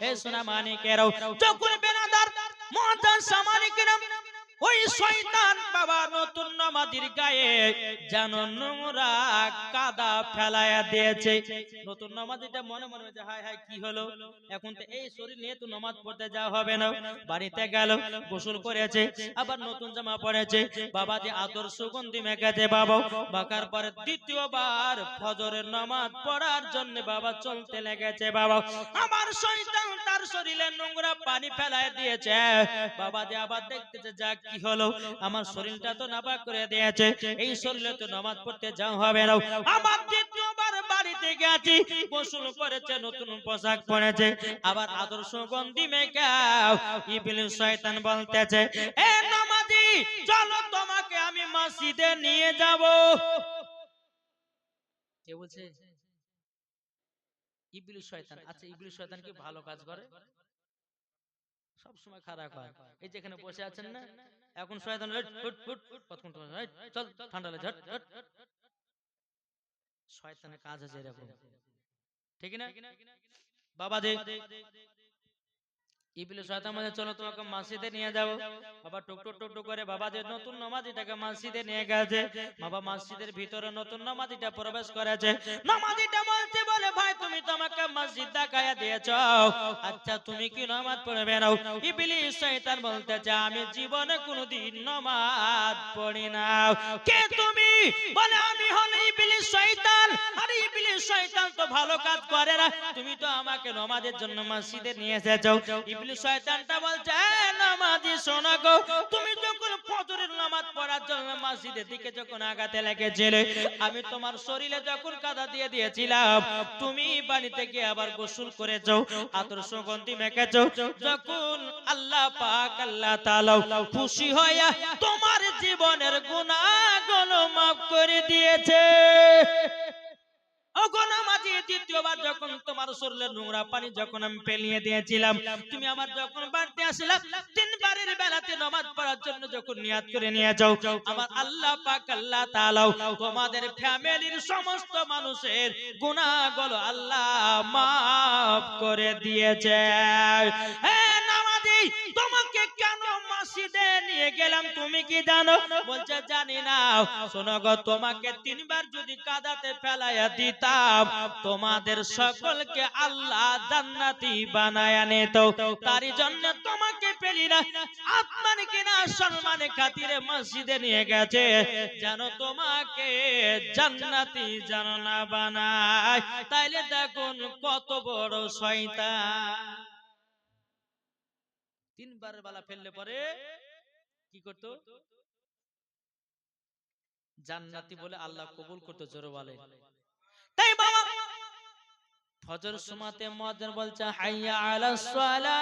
এই সোনা মানিকেরাও, যখন বেরাদার মুআদ্দাস সাবানিকরাম ওই শয়তান বাবা নতুন নামাজির গায়ে যেন নোংরা কাদা ফেলায়া দিয়েছে। নতুন নামাজিটা মনে মনে যে হায় হায় কি হলো, এখন তো এই শরীর নিয়ে তো নামাজ পড়তে যাওয়া হবে না। বাড়িতে গেল, গোসল করেছে, আবার নতুন জামা পরেছে, বাবা যে আদর সুগন্ধি মেখেছে বাবা, বাকার পরে দ্বিতীয়বার ফজরের নামাজ পড়ার জন্য বাবা চলতে লেগেছে বাবা। আমার শয়তান তার শরীরে নোংরা পানি ফেলায় দিয়েছে বাবা, যে আবার দেখতেছে যা কি হলো, আমার শরীরটা তো নাপাক করে দিয়েছে, এই শরীরে তো নামাজ পড়তে যাওয়া হবে না। আবার দ্বিতীয়বার বাড়িতে গেছি, গোসল করেছে, নতুন পোশাক পরেছে, আবার আদর্শ গন্ধি মেকাও। ইবলিস শয়তান বলতেছে এ নামাজি চলো তোমাকে আমি মসজিদে নিয়ে যাব। কে বলছে? ইবলিস শয়তান। আচ্ছা ইবলিস শয়তান কি ভালো কাজ করে? সব সময় খারাপ হয়। এই যেখানে বসে আছেন না, এখন শয়তান কতক্ষণ চল ঠান্ডা লাগে, শয়তানের কাজ আছে এরকম, ঠিক না বাবা? দে ইবলিস শয়তান বলে চলো তোমাকে মসজিদে নিয়ে যাব। বাবা টুক টুক টুক টুক করে বাবা যে নতুন নামাজিটাকে মসজিদে নিয়ে গেছে। বাবা মসজিদের ভিতরে নতুন নামাজিটা প্রবেশ করেছে। নামাজিটা বলছে বলে ভাই তুমি তো আমাকে মসজিদ দেখায়া দিয়েছো, আচ্ছা তুমি কি নামাজ পড়বে না? ইবলিস শয়তান বলতেছে আমি জীবনে কোনোদিন নামাজ পড়ি না। কে তুমি? বলে আমি হলো ইবলিস শয়তান। আরে ইবলিস শয়তান তো ভালো কাজ করে না, তুমি তো আমাকে নামাজের জন্য মসজিদে নিয়ে এসেছো। ইবলিস শয়তানটা বলছে এ নামাজি শোনো গো, তুমি যখন ফজরের নামাজ পড়ার জন্য মসজিদের দিকে যখন আগাতে লেগেছিল, আমি তোমার শরীরে যখন কাদা দিয়ে দিয়েছিলাম, তুমি বাড়ি থেকে আবার গোসল করেছো, আতর সুগন্ধি মেখেছো। যখন আল্লাহ পাক আল্লাহ তাআলা খুশি হইয়া তোমার জীবনের গুনাহগুলো মাফ করে দিয়েছে। দ্বিতীয়বার যখন তোমার শরীরে নোংরা পানি যখন আমি ফেলিয়ে দিয়েছিলাম, তুমি আমার যখন বাড়িতে আসলে তিনবারের বেলাতে নামাজ পড়ার জন্য যখন নিয়াত করে নিয়ে যাও, আমার আল্লাহ পাক আল্লাহ তাআলা তোমাদের ফ্যামিলির সমস্ত মানুষের গুনাহগুলো আল্লাহ মাফ করে দিয়েছে। হে নামাজি, তোমাকে কেন মসজিদে নিয়ে গেলাম তুমি কি জানো? বলছে জানি না। শোনো গো, তোমাকে তিনবার যদি কাদাতে ফেলাইয়া দিতাম, তোমাদের সকলকে আল্লাহ জান্নাতি বানায়া নিত। তারই জন্য তোমাকে পেলি না, আপনার কিনা সম্মানে খাতিরে মসজিদে নিয়ে গেছে, যেন তোমাকে জান্নাতি যেন না বানায়। তাইলে দেখুন কত বড় শয়তান। তিনবার বেলা ফেললে পরে কি করতো? জান্নাতি বলে আল্লাহ কবুল করতে জোরে বলে। তাই বাবা ফজর সুমাতে মুয়াজ্জিন বলছে হাইয়া আলাস সালাহ,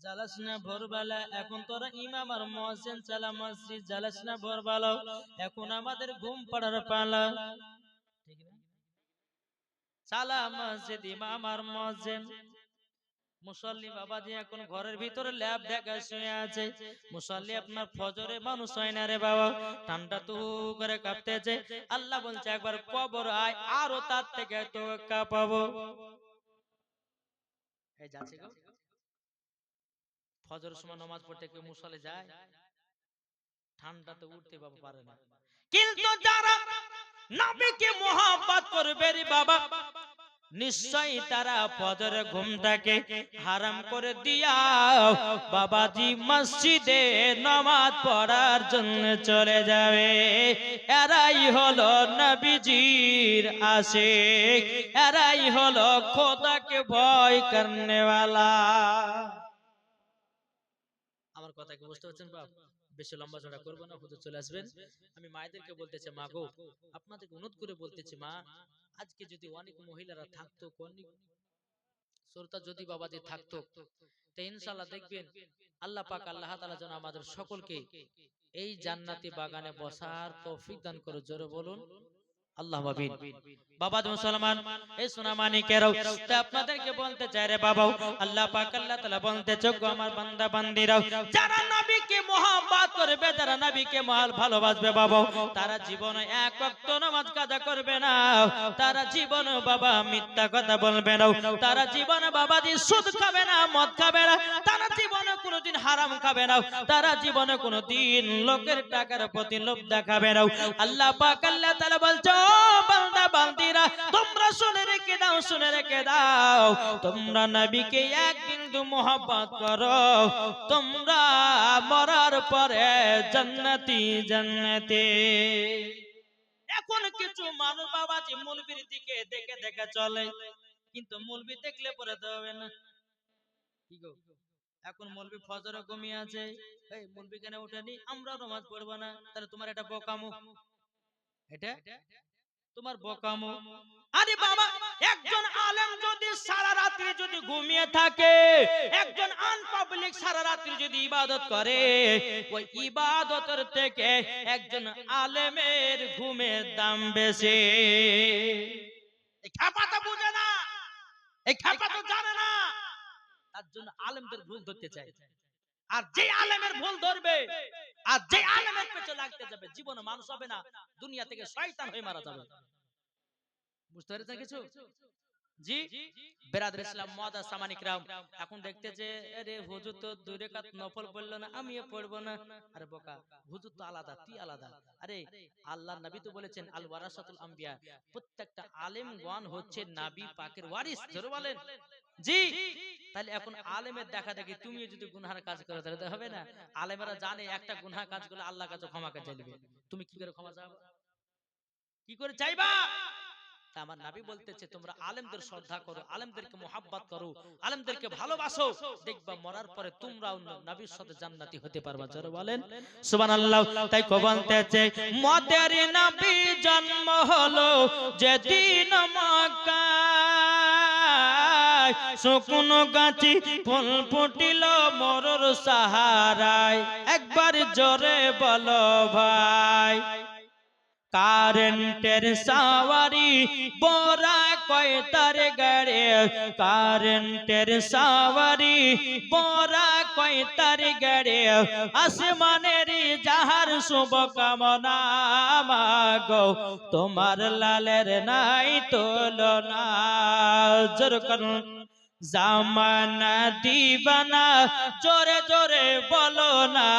জালাস না ভোরবেলা। এখন তোরা ইমাম আর মুয়াজ্জিন চালা মসজিদ, জালাস না ভোরবেলা। এখন আমাদের ঘুম পড়ার পালা, ঠিক না? চালা মসজিদ ইমাম আর মুয়াজ্জিন। মুসল্লি বাবাজি এখন ঘরের ভিতরে ল্যাব দেখা শুয়ে আছে। মুসল্লি আপনার ফজরে মানুষ হয় না রে বাবা, ঠান্ডা তু করে কাঁপতেছে। আল্লাহ বলছে একবার কবর আয়, আরো তার থেকে তো কাঁপাবো। এই যাচ্ছে গো, ফজরের সময় নামাজ পড়তে কেউ মুসল্লি যায়? ঠান্ডাতে উঠতে বাবা পারে না। কিন্তু যারা নবীকে মুহাব্বত করবে রে বাবা, নিশ্চয়ই তারা ফজরে ঘুমটাকে হারাম করে দিয়া বাবাজি মসজিদে নামাজ পড়ার জন্য চলে যাবে। এরাই হলো নবীজির আশিক, এরাই হলো খোদাকে ভয় করনেওয়ালা। আমার কথা কি বুঝতে পারছেন বাপ? বেশি লম্বা চড়া করবো না, হুজুর চলে আসবেন। আমি মায়েদেরকে বলতেছি, মা গো, আপনাদেরকে অনুরোধ করে বলতেছি, মা আজকে যদি অনেক মহিলারা থাকতো, অনেক শ্রোতা যদি বাবাজি থাকতো, তো ইনশাআল্লাহ দেখবেন আল্লাহ পাক আল্লাহ তাআলা যেন আমাদের সকলকে এই জান্নাতি বাগানে বসার তৌফিক দান করে। জোরে বলুন আল্লাহুম্মা আমিন। বাবা মুসলমান, এই সোনা মানিকেরাও, তা আপনাদেরকে বলতে চাই রে বাবা, আল্লাহ পাক আল্লাহ তাআলা বলতে চোখ আমার বান্দা বান্দিরাও, যারা নবীকে মুহাব্বত করবে, যারা নবীকে ভালোবাসবে বাবা, তারা জীবনে এক ওয়াক্ত নামাজ কাজা করবে না, তারা জীবনে বাবা মিথ্যা কথা বলবে না, তারা জীবনে বাবাজি সুদ খাবে না, মদ খাবে না, তারা জীবনে কোনোদিন হারাম খাবে না, তারা জীবনে কোনোদিন লোকের টাকার প্রতি লোভ দেখাবে না। আল্লাহ পাক আল্লাহ তাআলা বলছে, বান্দা বান্দিরা তোমরা শুনে রেখে দাও, শুনে রেখে দাও, তোমরা নবীকে এক বিন্দু মুহাব্বত করো, তোমরা মরার পরে জান্নাতি জান্নাতে। এখন কিছু মানুষ বাবাজি মৌলবীর দিকে দেখে দেখে চলে, কিন্তু মৌলবী দেখলে পরে তো হবে না। কি গো, এখন মৌলবী ফজরে ঘুমিয়ে আছে, এই মৌলবী কেন উঠেনি, আমরা নামাজ পড়বো না, তাহলে তোমার এটা বোকামো, এটা তোমার বোকামো। আরে বাবা, একজন আলেম যদি সারা রাত্রি যদি ঘুমিয়ে থাকে, একজন আনপাবলিক সারা রাত্রি যদি ইবাদত করে, ওই ইবাদতের থেকে একজন আলেমের ঘুমের দাম বেশি। এই খাপাটা বুঝে না, এই খাপাটা জানে না, তার জন্য আলেমদের ভুল ধরতে চায়। আর যে আলেমের ভুল ধরবে, আর যে আলেমের পেছনে লাগতে যাবে, জীবনে মানুষ হবে না, দুনিয়া থেকে শয়তান হয়ে মারা যাবে। বুঝতে পেরেছেন কিছু? জি বেরাদর ইসলাম মুআদ্দাস সামানিক রাম, এখন দেখতে যে আরে হুজুর তো দুই রাকাত নফল পড়লো না, আমিও পড়বো না। আরে বোকা, হুজুর তো আলাদা, তুই আলাদা। আরে আল্লাহর নবী তো বলেছেন আল ওয়ারাসাতুল আম্বিয়া, প্রত্যেকটা আলেমগণ হচ্ছে নবী পাকের ওয়ারিস। জোরে বলেন জি। তাহলে এখন আলেমের দেখা দেখি তুমিও যদি গুনাহের কাজ করো, তাহলে তো হবে না। আলেমেরা জানে একটা গুনাহ কাজ করলে আল্লাহর কাছে ক্ষমা করে চাইবে, তুমি কি করে ক্ষমা চাইবা, কি করে চাইবা? আমার নবী বলতেছে তোমরা আলেমদের শ্রদ্ধা করো, আলেমদেরকে মুহাব্বত করো, আলেমদেরকে ভালোবাসো, দেখবা মরার পরে তোমরাও নবীর সাথে জান্নাতি হতে পারবা। জোরে বলেন সুবহানাল্লাহ। তাই কো বলতেছে মতের নবী জন্ম হলো যেদিন মক্কায়, শুকনো গাছি ফুল ফুটিল মরুর সাহারায়, একবার জোরে বলো ভাই। কারেন্টের সাওয়ারি বোরা কয় তার গাড়ে, কারেন্টের সাওয়ারি বোরা কয় তার গাড়ে, আসমানের যাহার শুভ কামনা মাগো, তোমার লালের নাই তুলনা। যেরকম জামানা দিবানা, জোরে জোরে বলো না,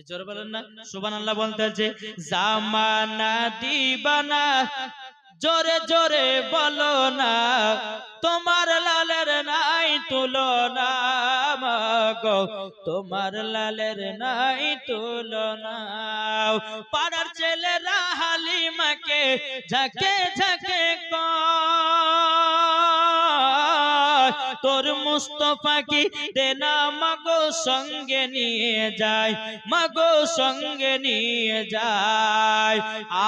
জোরে বলেন না সুবহানাল্লাহ। বলতেছে জামানা দিবানা, জোরে জোরে বলো না, তোমার লালের নাই তুলনা মাগো, তোমার লালের নাই তুলনা। পাড়ার ছেলেরা হালিমাকে ঝাঁকে ঝাঁকে কয়, তোর মুস্তাফা কি দেনা মাগো সঙ্গে নিয়ে যায়, মাগো সঙ্গে নিয়ে যায়।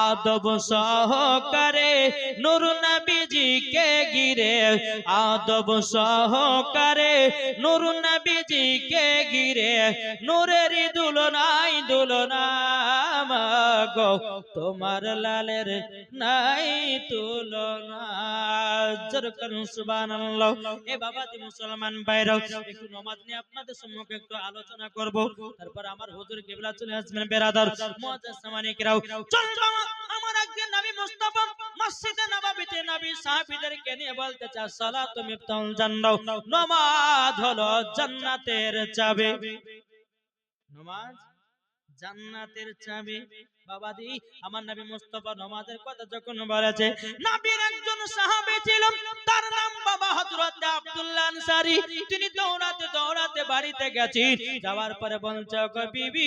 আদব সহকারে নূর নবীজিকে ঘিরে, আদব সহকারে নূর নবীজিকে ঘিরে, নূরের দুলনাই দুলনা মাগো, তোমার লালের নাই তুলনা। যেরকম সুবহানাল্লাহ। এ বাবাজি মুসলমান ভাইরা, একটু নামাজ নিয়ে আপনাদের সম্মুখে একটু আলোচনা করব, তারপর আমার হুজুর কিবলা চলে আসবেন। বেরাদার মুআজ্জাজ সামানিকরাও, চলুন আমার একদিন নবী মুস্তাফা মসজিদে নববীতে নবী সাহাবীদেরকে নিয়ে বলতেছে সালাতু মিফতাহুল জান্নাহ, নামাজ হলো জান্নাতের চাবি। নামাজ জান্নাতের চাবি। বাবাজি আমার নবী মুস্তাফা নামাজের কথা যখন বলেছে, নবীর একজন সাহাবী ছিল, তার নাম বাবা হযরত আব্দুল্লাহ আনসারী। তিনি দৌড়াতে দৌড়াতে বাড়িতে গেছে, যাওয়ার পরে বলছে গো বিবি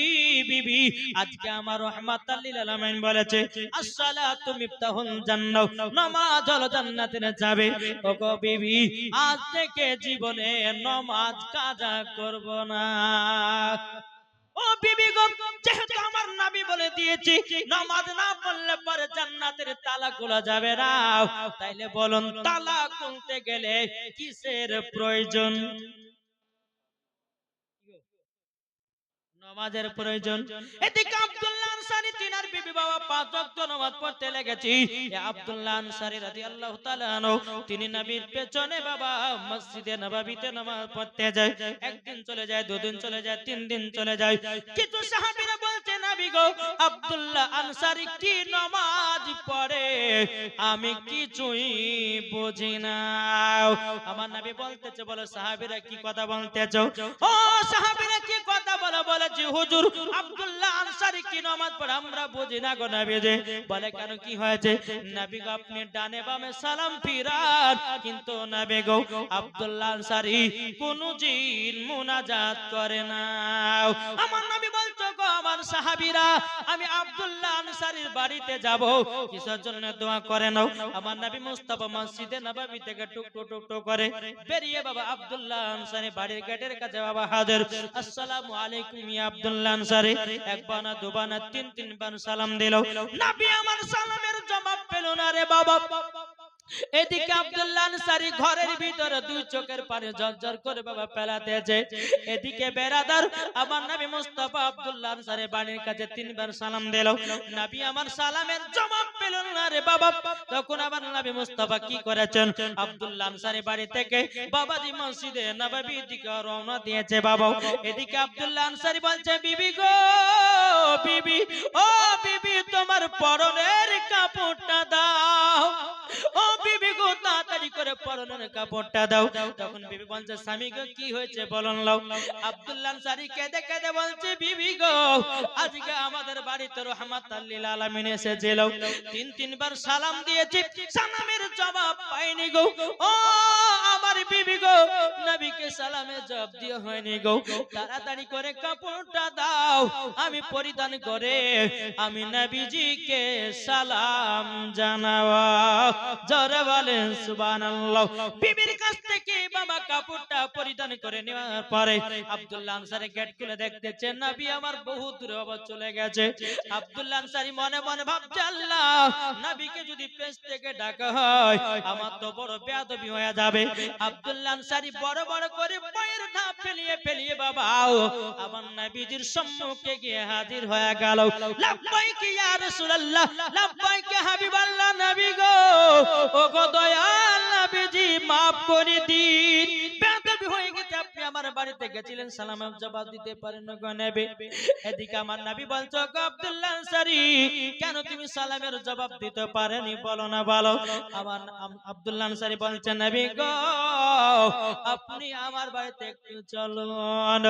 বিবি, আজকে আমার রাহমাতাল লিল আলামিন বলেছে আসসালাতু মিফতাহুল জান্নাহ, নামাজ হলো জান্নাতের চাবি। ও গো বিবি, আজ থেকে জীবনে নামাজ কাজা করব না। ও বিবি গো, যেহেতু আমার নবী বলে দিয়েছে নামাজ না পড়লে পরে জান্নাতের তালা খোলা যাবে না, তাইলে বলুন তালা খুলতে গেলে কিসের প্রয়োজন? নামাজের প্রয়োজন। এদিকে আব্দুল্লাহ আনসারী তিনার বিবি বাবা পাঁচ ওয়াক্ত নামাজ পড়তে লেগেছে। এই আব্দুল্লাহ আনসারী রাদিয়াল্লাহু তাআলা আনহু তিনি নবীর পেছনে বাবা মসজিদে নববীতে নামাজ পড়তে যায়। একদিন চলে যায়, দুদিন চলে যায়, তিন দিন চলে যায়। কিছু সাহাবীরা বলতে নবী গো, আব্দুল্লাহ আনসারী কি নামাজ পড়ে আমি কিছুই বুঝি না। আমার নবী বলতেছে, বলে সাহাবীরা কি কথা বলতেছো? ও সাহাবীরা কি কথা বলে? বলেছি হুজুর আব্দুল্লাহ আনসারী কি নামাজ পড়ে আমরা বুঝি না গো নবীজি। বলে কেন, কি হয়েছে? নবী গো আপনি ডানে বামে সালাম ফিরান, কিন্তু নবী গো আব্দুল্লাহ আনসারী কোন জিন মুনাজাত করে না। আমার নবী বলতো গো আমার সাহাবীরা, আমি আব্দুল্লাহ আনসারীর বাড়িতে যাব, কিসের জন্য দোয়া করে নাও। আমার নবী মুস্তাফা মসজিদে নববী থেকে টুকটু টুকটু করে বেরিয়ে বাবা আব্দুল্লাহ আনসারী বাড়ির গেটের কাছে বাবা হাজির। আসসালামু আলাইকুম ইয়া আব্দুল্লাহ আনসারী। একবার না দুবার না তিনবার সালাম দিল, নবী আমার সালামের জবাব পেল না রে বাবা। এদিকে আব্দুল্লাহ আনসারী ঘরের ভিতরে দুই চোখের পানি ঝরঝর করে বাবা ফেলাতেছে। এদিকে বেরাদার আমার নবী মুস্তাফা আব্দুল্লাহ আনসারী বাড়ির কাছে তিনবার সালাম দিল, নবী আমার সালামের জবাব পেল না রে বাবা। তখন আবার নবী মুস্তাফা কি করেছেন, আব্দুল্লাহ আনসারী বাড়ি থেকে বাবাজি মসজিদে নববীর দিকে রওনা দিয়েছে বাবা। এদিকে আব্দুল্লাহ আনসারী বলছে বিবি গো বিবি, ও বিবি তোমার পরনের কাপড়টা দাও। ও বিবি গো তাড়াতাড়ি করে পরনের কাপড়টা দাও। তখন বিবি বলছে স্বামী গো কি হয়েছে বলুন লাও। আব্দুল্লাহ আনসারী কেঁদে কেঁদে বলছে বিবি গো আজকে আমাদের বাড়িতে রহমাতাল লিল আলামিন এসেছিল, তিনবার সালাম দিয়েছি, সালামের জবাব পাইনি গো। ও আমার বিবি গো নবীকে সালামের জবাব দিয়ে হয়নি গো, তাড়াতাড়ি করে কাপড়টা দাও আমি পরিধান করে আমি নবীজিকে সালাম জানাবো। জোরে বলেন সুবহানাল্লাহ। বিবির কাছ থেকে বাবা কাপড়টা পরিধান করে নেওয়ার পরে আব্দুল্লাহ আনসারী গেট খুলে দেখতেছেন নবী আমার বহু দূরে আবার চলে গেছে। আব্দুল্লাহ আনসারী মনে মনে ভাবছে আল্লাহ নবীকে যদি পেছ থেকে ডাকা হয় আমার তো বড় বেয়াদবি হয়ে যাবে। আব্দুল্লাহ আনসারী বড় বড় করে পায়ের ধাপ ফেলিয়ে ফেলিয়ে বাবা আমার নবীজির সম্মুখে গিয়ে হাজির হয়ে গেল। লাব্বাইক ইয়া রাসূলুল্লাহ, লাব্বাইক হাবিবাল্লাহ, নবী গো ও গো দয়াল নবীজি maaf করে দিন, বেয়াদবি হয়ে গেছে, আপনি আমার বাড়িতে গেছিলেন সালামের জবাব দিতে পারেন না গো নবী। এদিকে আমার নবী বলছো গো আব্দুল্লাহ আনসারী কেন তুমি সালামের জবাব দিতে পারেনি বলো না বলো। আমার আব্দুল্লাহ আনসারী বলছেন নবী গো আপনি আমার বাড়িতে একটু চলুন।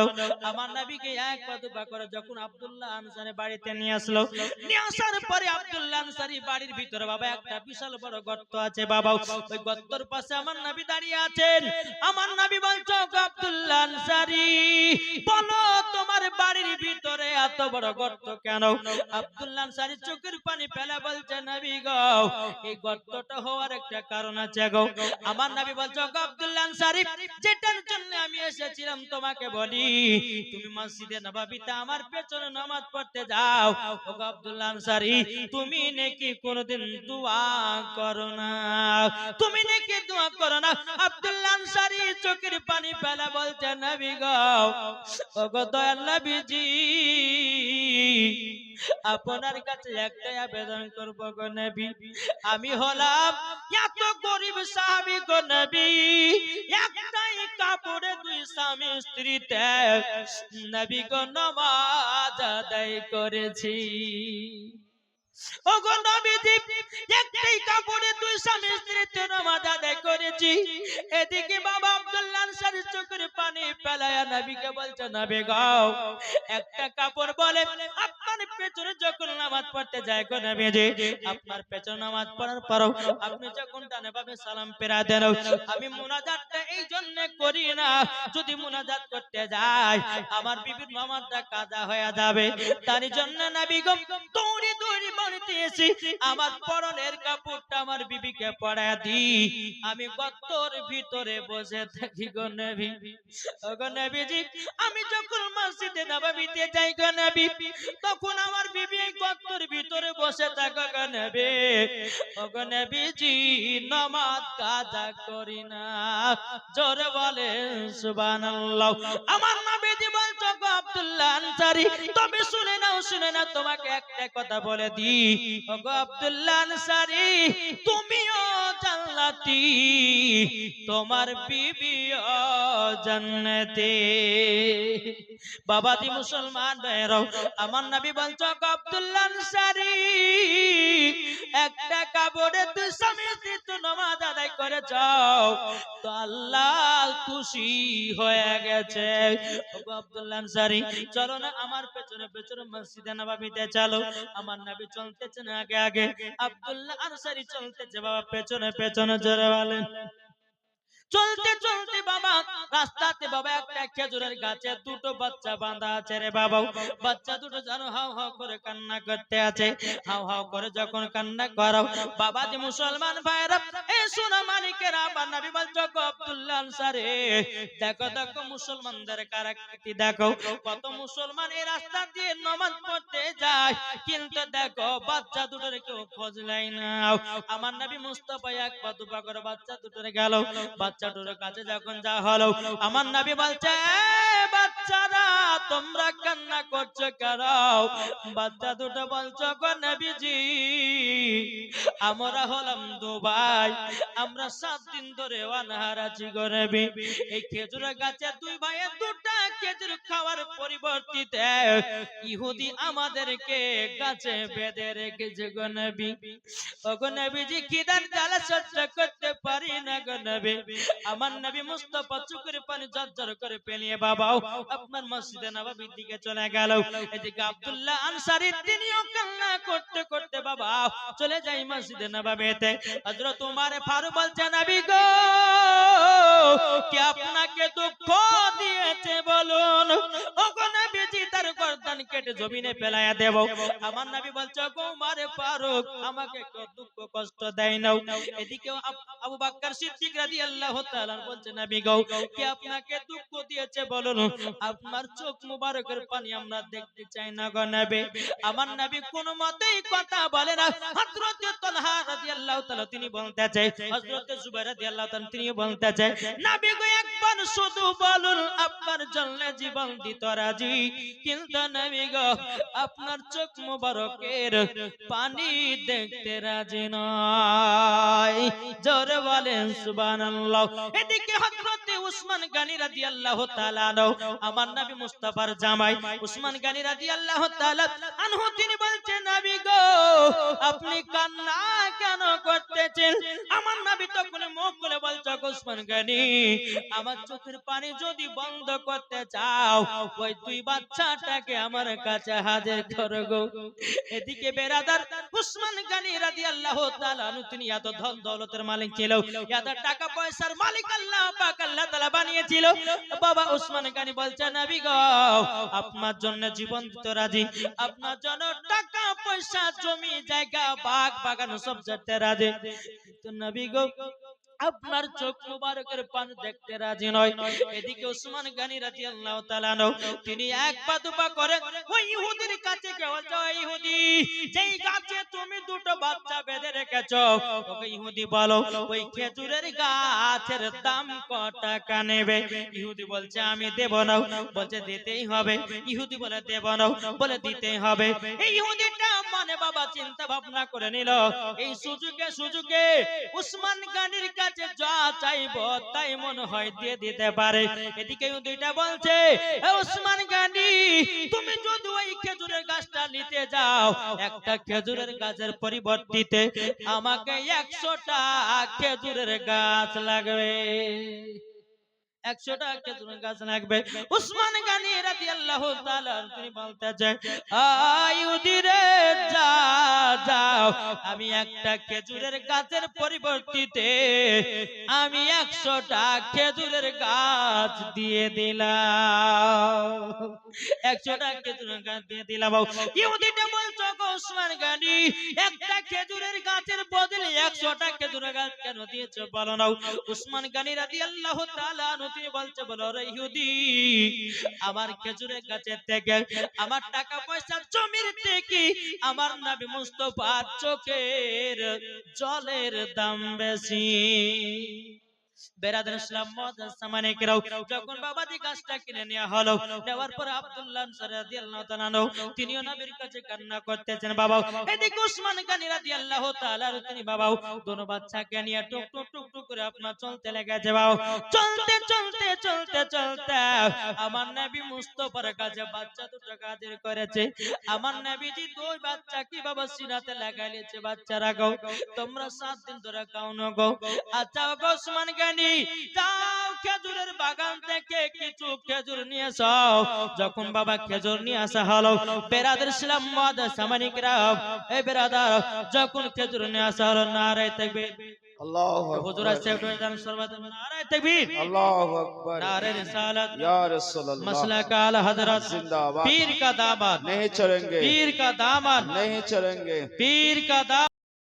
আমার নবীকে এক পা দুপা করে যখন আব্দুল্লাহ আনসারী বাড়িতে নিয়ে আসলো, নিয়ে আসার পরে আব্দুল্লাহ আনসারী বাড়ির ভিতরে বাবা একটা বিশাল বড় গর্ত আছে বাবা, ওই গর্তের পাশে আমার নবী দাঁড়িয়ে আছেন। আমার নবী বলছো গো আব্দুল্লাহ আনসারী বলো তোমার বাড়ির ভিতরে এত বড় গর্ত কেন? আব্দুল্লাহ আনসারী চোখের পানি ফেলে বলছে নবী গো এই গর্তটা হওয়ার একটা কারণ আছে গো। আমার নবী বলছো গো আব্দুল্লাহ আনসারী যেটার জন্য আমি এসেছিলাম তোমাকে বলি, তুমি মসজিদে নববীতে আমার পেছনে নামাজ পড়তে যাও। ও গো আব্দুল্লাহ আনসারী তুমি নাকি কোনোদিন দোয়া করো না, তুমি নাকি দোয়া করো না। আব্দুল্লাহ আনসারী চোখের পানি ফেলে বলছে নবী গো ও গো দয়াল নবীজি আপনার কাছে একটাই আবেদন করব গো নবী, আমি হলাম এত গরিব সাহাবী গো নবী, একটাই কাপড়ে দুই স্বামী স্ত্রীতে নবী গো নামাজ আদায় করেছি। ওগো নবীজি একটাই কাপড়ে দুই স্বামী স্ত্রীতে নামাজ আদায় করেছি। এদিকে বাবা আব্দুল্লাহ আনসারী চোখের পানি ফেলায়া নবীকে বলছে নবী গো একটা কাপড় বলে আপনার পেছনে যখন নামাজ পড়তে যায় গো নবীজি আপনার পেছনে নামাজ পড়ার পরও আপনি যখন ডানে বামে সালাম ফেরা দেন আমি মুনাজাতটা এই জন্য করি না, যদি মুনাজাত করতে যাই আমার বিবির নামাজটা কাজা হয়ে যাবে, তার জন্য নবী গো দৌড়ি দৌড়ি বাড়িতে এসে আমার পরনের কাপড়টা আমার বিবিকে পরায়া দি আমি গর্তের ভিতরে বসে থাকি গো নবী। ও গো নবীজি আমি যখন মসজিদে নববীতে যাই গো নবী তখন আমার বিবি গর্তের ভিতরে বসে থাকে গো নবী। ও গো নবীজি নামাজ কাজা করি না, জোরে বলেন সুবহানাল্লাহ। আমার নবীজি বলছো গো আব্দুল্লাহ আনসারী তবে শুনে নাও তোমাকে একটা কথা বলে দি, ও গো আব্দুল্লাহ আনসারী তুমিও জান্নাতি তোমার বিবিও জান্নাতে। বাবাজি মুসলমান ভাইরাও আমার নবী বলছো গো আব্দুল্লাহ আনসারী একটা কাপড়ে দুই স্বামী স্ত্রী নামাজ আদায় করে যাও তো আল্লাহ খুশি হয়ে গেছে। ও গো আব্দুল্লাহ আনসারী চলো না আমার পেছনে পেছনে মসজিদে নববীতে চলো। আমার নবী চলতেছেন আগে আগে, আব্দুল্লাহ আনসারী চলতেছে বাবা পেছনে পেছনে, জোরে বলেন। চলতে চলতে বাবা রাস্তাতে বাবা একটা খেজুরের গাছে দুটো বাচ্চা বাঁধা আছে রে বাবা, বাচ্চা দুটো জানো হাও হাও করে কান্না করতে আছে। হাও হাও করে যখন কান্না করো বাবাজি মুসলমান ভাইরা এই সোনা মানিকের আমার নবী বলছো গো আব্দুল্লাহ আনসারী দেখো দেখো মুসলমানদের কারাকৃতি দেখো, কত মুসলমান এই রাস্তা দিয়ে নামাজ পড়তে যায় কিন্তু দেখো বাচ্চা দুটোর কেউ খোঁজ নেয় না। আমার নবী মুস্তাফা এক পা দুপা করে বাচ্চা দুটোরে গেল, বাচ্চা দুটোর কাছে যখন যা হলো আমার নবী বলছে বাচ্চারা তোমরা কান্না করছো কেন? বাচ্চা দুটো বলছো গো নবীজি আমরা হলাম দুভাই, আমরা 7 দিন ধরে অনাহার আছি গো নবী। এই খেজুরের গাছে দুই ভাইয়ের দুটা খেজুর খাওয়ার পরিবর্তিতে ইহুদি আমাদেরকে গাছে বেঁধে রেখেছে গো নবী। ওগো নবীজি খিদার জ্বালা সহ্য করতে পারি না গো নবী। আমার নবী মুস্তাফা চোখের পানি ঝরঝর করে পেলিয়ে বাবাও আপনার মসজিদে নববীর দিকে চলে গেল। এদিকে আব্দুল্লাহ আনসারী তিনিও কান্না করতে করতে বাবা চলে যাই মসজিদে নববীতে। হযরত ওমর ফারুক বলছে নবী গো কি আপনাকে দুঃখ দিয়েছে বলুন। ওগো নবীজি তার গর্দান কেটে জমিনে ফেলায়া দেব। আমার নবী বলছে গো ওমর ফারুক আমাকে কেউ দুঃখ কষ্ট দেয় না। এদিকে আবু বকর সিদ্দিক রাদিয়াল্লাহু তাআলা বলছে নবী গো কি আপনাকে দুঃখ দিয়েছে বলুন। আপনার চোখ মুবারকের পানি আমরা দেখতে চাই না গো নবী। আমার নবী কোনো মতেই কথা বলে না। হযরত তালহা রাদিয়াল্লাহু তাআলা তিনি বলতেছে, হযরত জুবাইর রাদিয়াল্লাহু তাআলা তিনি বলতেছে নবী গো একবার শুধু বলুন আপনার জন্য জীবন দিতে রাজি। কিন্তু নবী গো আপনার চোখ মুবারকের পানি দেখতে রাজি নয়। জোরে বলেন সুবহানাল্লাহ। এদিকে হযরত উসমান গনি রাদিয়াল্লাহু তাআলা আমার নবী মুস্তাফার জামাই উসমান গনি রাদিয়াল্লাহু তাআলা আনহু তিনি বলছেন নবী গো আপনি কান্না কেন করতেছেন। আমার নবী তখন মুখ খুলে বলছে উসমান গনি আমার চোখের পানি যদি বন্ধ করতে চাও ওই দুই বাচ্চাটাকে আমার কাছে হাজির করো গো। এদিকে বেরাদার উসমান গনি রাদিয়াল্লাহু তাআলা তিনি এত ধন দৌলতের মালিক ছিল, এত টাকা পয়সার মালিক আল্লাহ পাক আল্লাহ তাআলা বানিয়েছিল। বাবা উসমান গনি বলছে নবী গো আপনার জন্য জীবন দিতে রাজি, আপনার জন্য টাকা পয়সা জমি জায়গা বাগ বাগান সব যেতে রাজি। তো নবী গো আপনার চোখ মুবারকের পানি দেখতে রাজি নয়। এদিকে উসমান গনি রাদিয়াল্লাহু তাআলা তিনি এক পা দুপা করে ওই ইহুদির কাছে গিয়ে বলছে ওই ইহুদি যেই গাছে তুমি দুটো বাচ্চা বেঁধে রেখেছো ওকে ইহুদি বলো ওই খেজুরের গাছের দাম কত টাকা নেবে। ইহুদি বলছে আমি দেব না। বলছে দিতেই হবে। ইহুদি বলে দেব না, বলে দিতেই হবে। এই ইহুদিটা মানে বাবা চিন্তা ভাবনা করে নিল এই সুযোগে উসমান গনির কাছে যা চাইবো তাই মনে হয় দিয়ে দিতে পারে। এদিকে ইহুদিটা বলছে উসমান গনি তুমি যদি ওই খেজুরের গাছটা নিতে যাও একটা খেজুরের গাছের পরিবর্তিতে আমাকে 100টা খেজুরের গাছ লাগবে। 100টা খেজুরের গাছ লাগবে। উসমান গনি রাদিয়াল্লাহু তাআলা তিনি বলতেছে ইহুদি রে যাও আমি একটা খেজুরের গাছের পরিবর্তিতে আমি 100টা খেজুরের গাছ দিয়ে দিলাম। 100টা খেজুরের গাছ দিয়ে দিলাম। ইহুদিটা বলছো গো উসমান গনি একটা খেজুরের গাছের বদলে 100টা খেজুরের গাছ কেন দিয়েছো বলো না। উসমান গনি রাদিয়াল্লাহু তাআলা তিনি বলছে বলো রে ইহুদি আমার খেজুরের গাছের থেকে আমার টাকা পয়সা জমির থেকে আমার নবী মুস্তাফার চোখের জলের দাম বেশি। বেরাদার ইসলাম মুআজ্জাজ সামানে কেরাও যখন বাবাজি গাছটা কিনে নেওয়া হলো, নেওয়ার পর আব্দুল্লাহ আনসারী রাদিয়াল্লাহু তাআলা তিনিও নবীর কাছে কান্না করতেছেন বাবা। এদিকে উসমান গনি রাদিয়াল্লাহু তাআলা তিনি বাবা দোনো বাচ্চাকে নিয়ে টুক টুক টুক টুক করে আপনার চলতে লেগেছে বাবা। চলতে চলতে চলতে চলতে আমার নবী মুস্তাফার কাছে বাচ্চা দুটো হাজির করেছে। আমার নবীজি দুই বাচ্চা কি বাবা সিনাতে লাগাইলেছে বাচ্চারা গো তোমরা 7 দিন ধরে খাও না গো। আচ্ছা গো উসমান গনি যাও খেজুরের বাগান থেকে কিছু খেজুর নিয়ে আসো। যখন বাবা খেজুর নিয়ে আসা হলো বেরাদার ইসলাম মুআজ্জাজ সামানে কেরাম এই বেরাদার যখন খেজুর নিয়ে আসা হলো নারে তাকবীর আল্লাহু আকবার হুজুর আছে একটু সরবত নারে তাকবীর আল্লাহু আকবার নারে রিসালাত ইয়া রাসূলুল্লাহ মাসলাক আলা হযরত জিন্দাবাদ पीर का दामन नहीं छोड़ेंगे पीर का दामन नहीं छोड़ेंगे पीर का दामन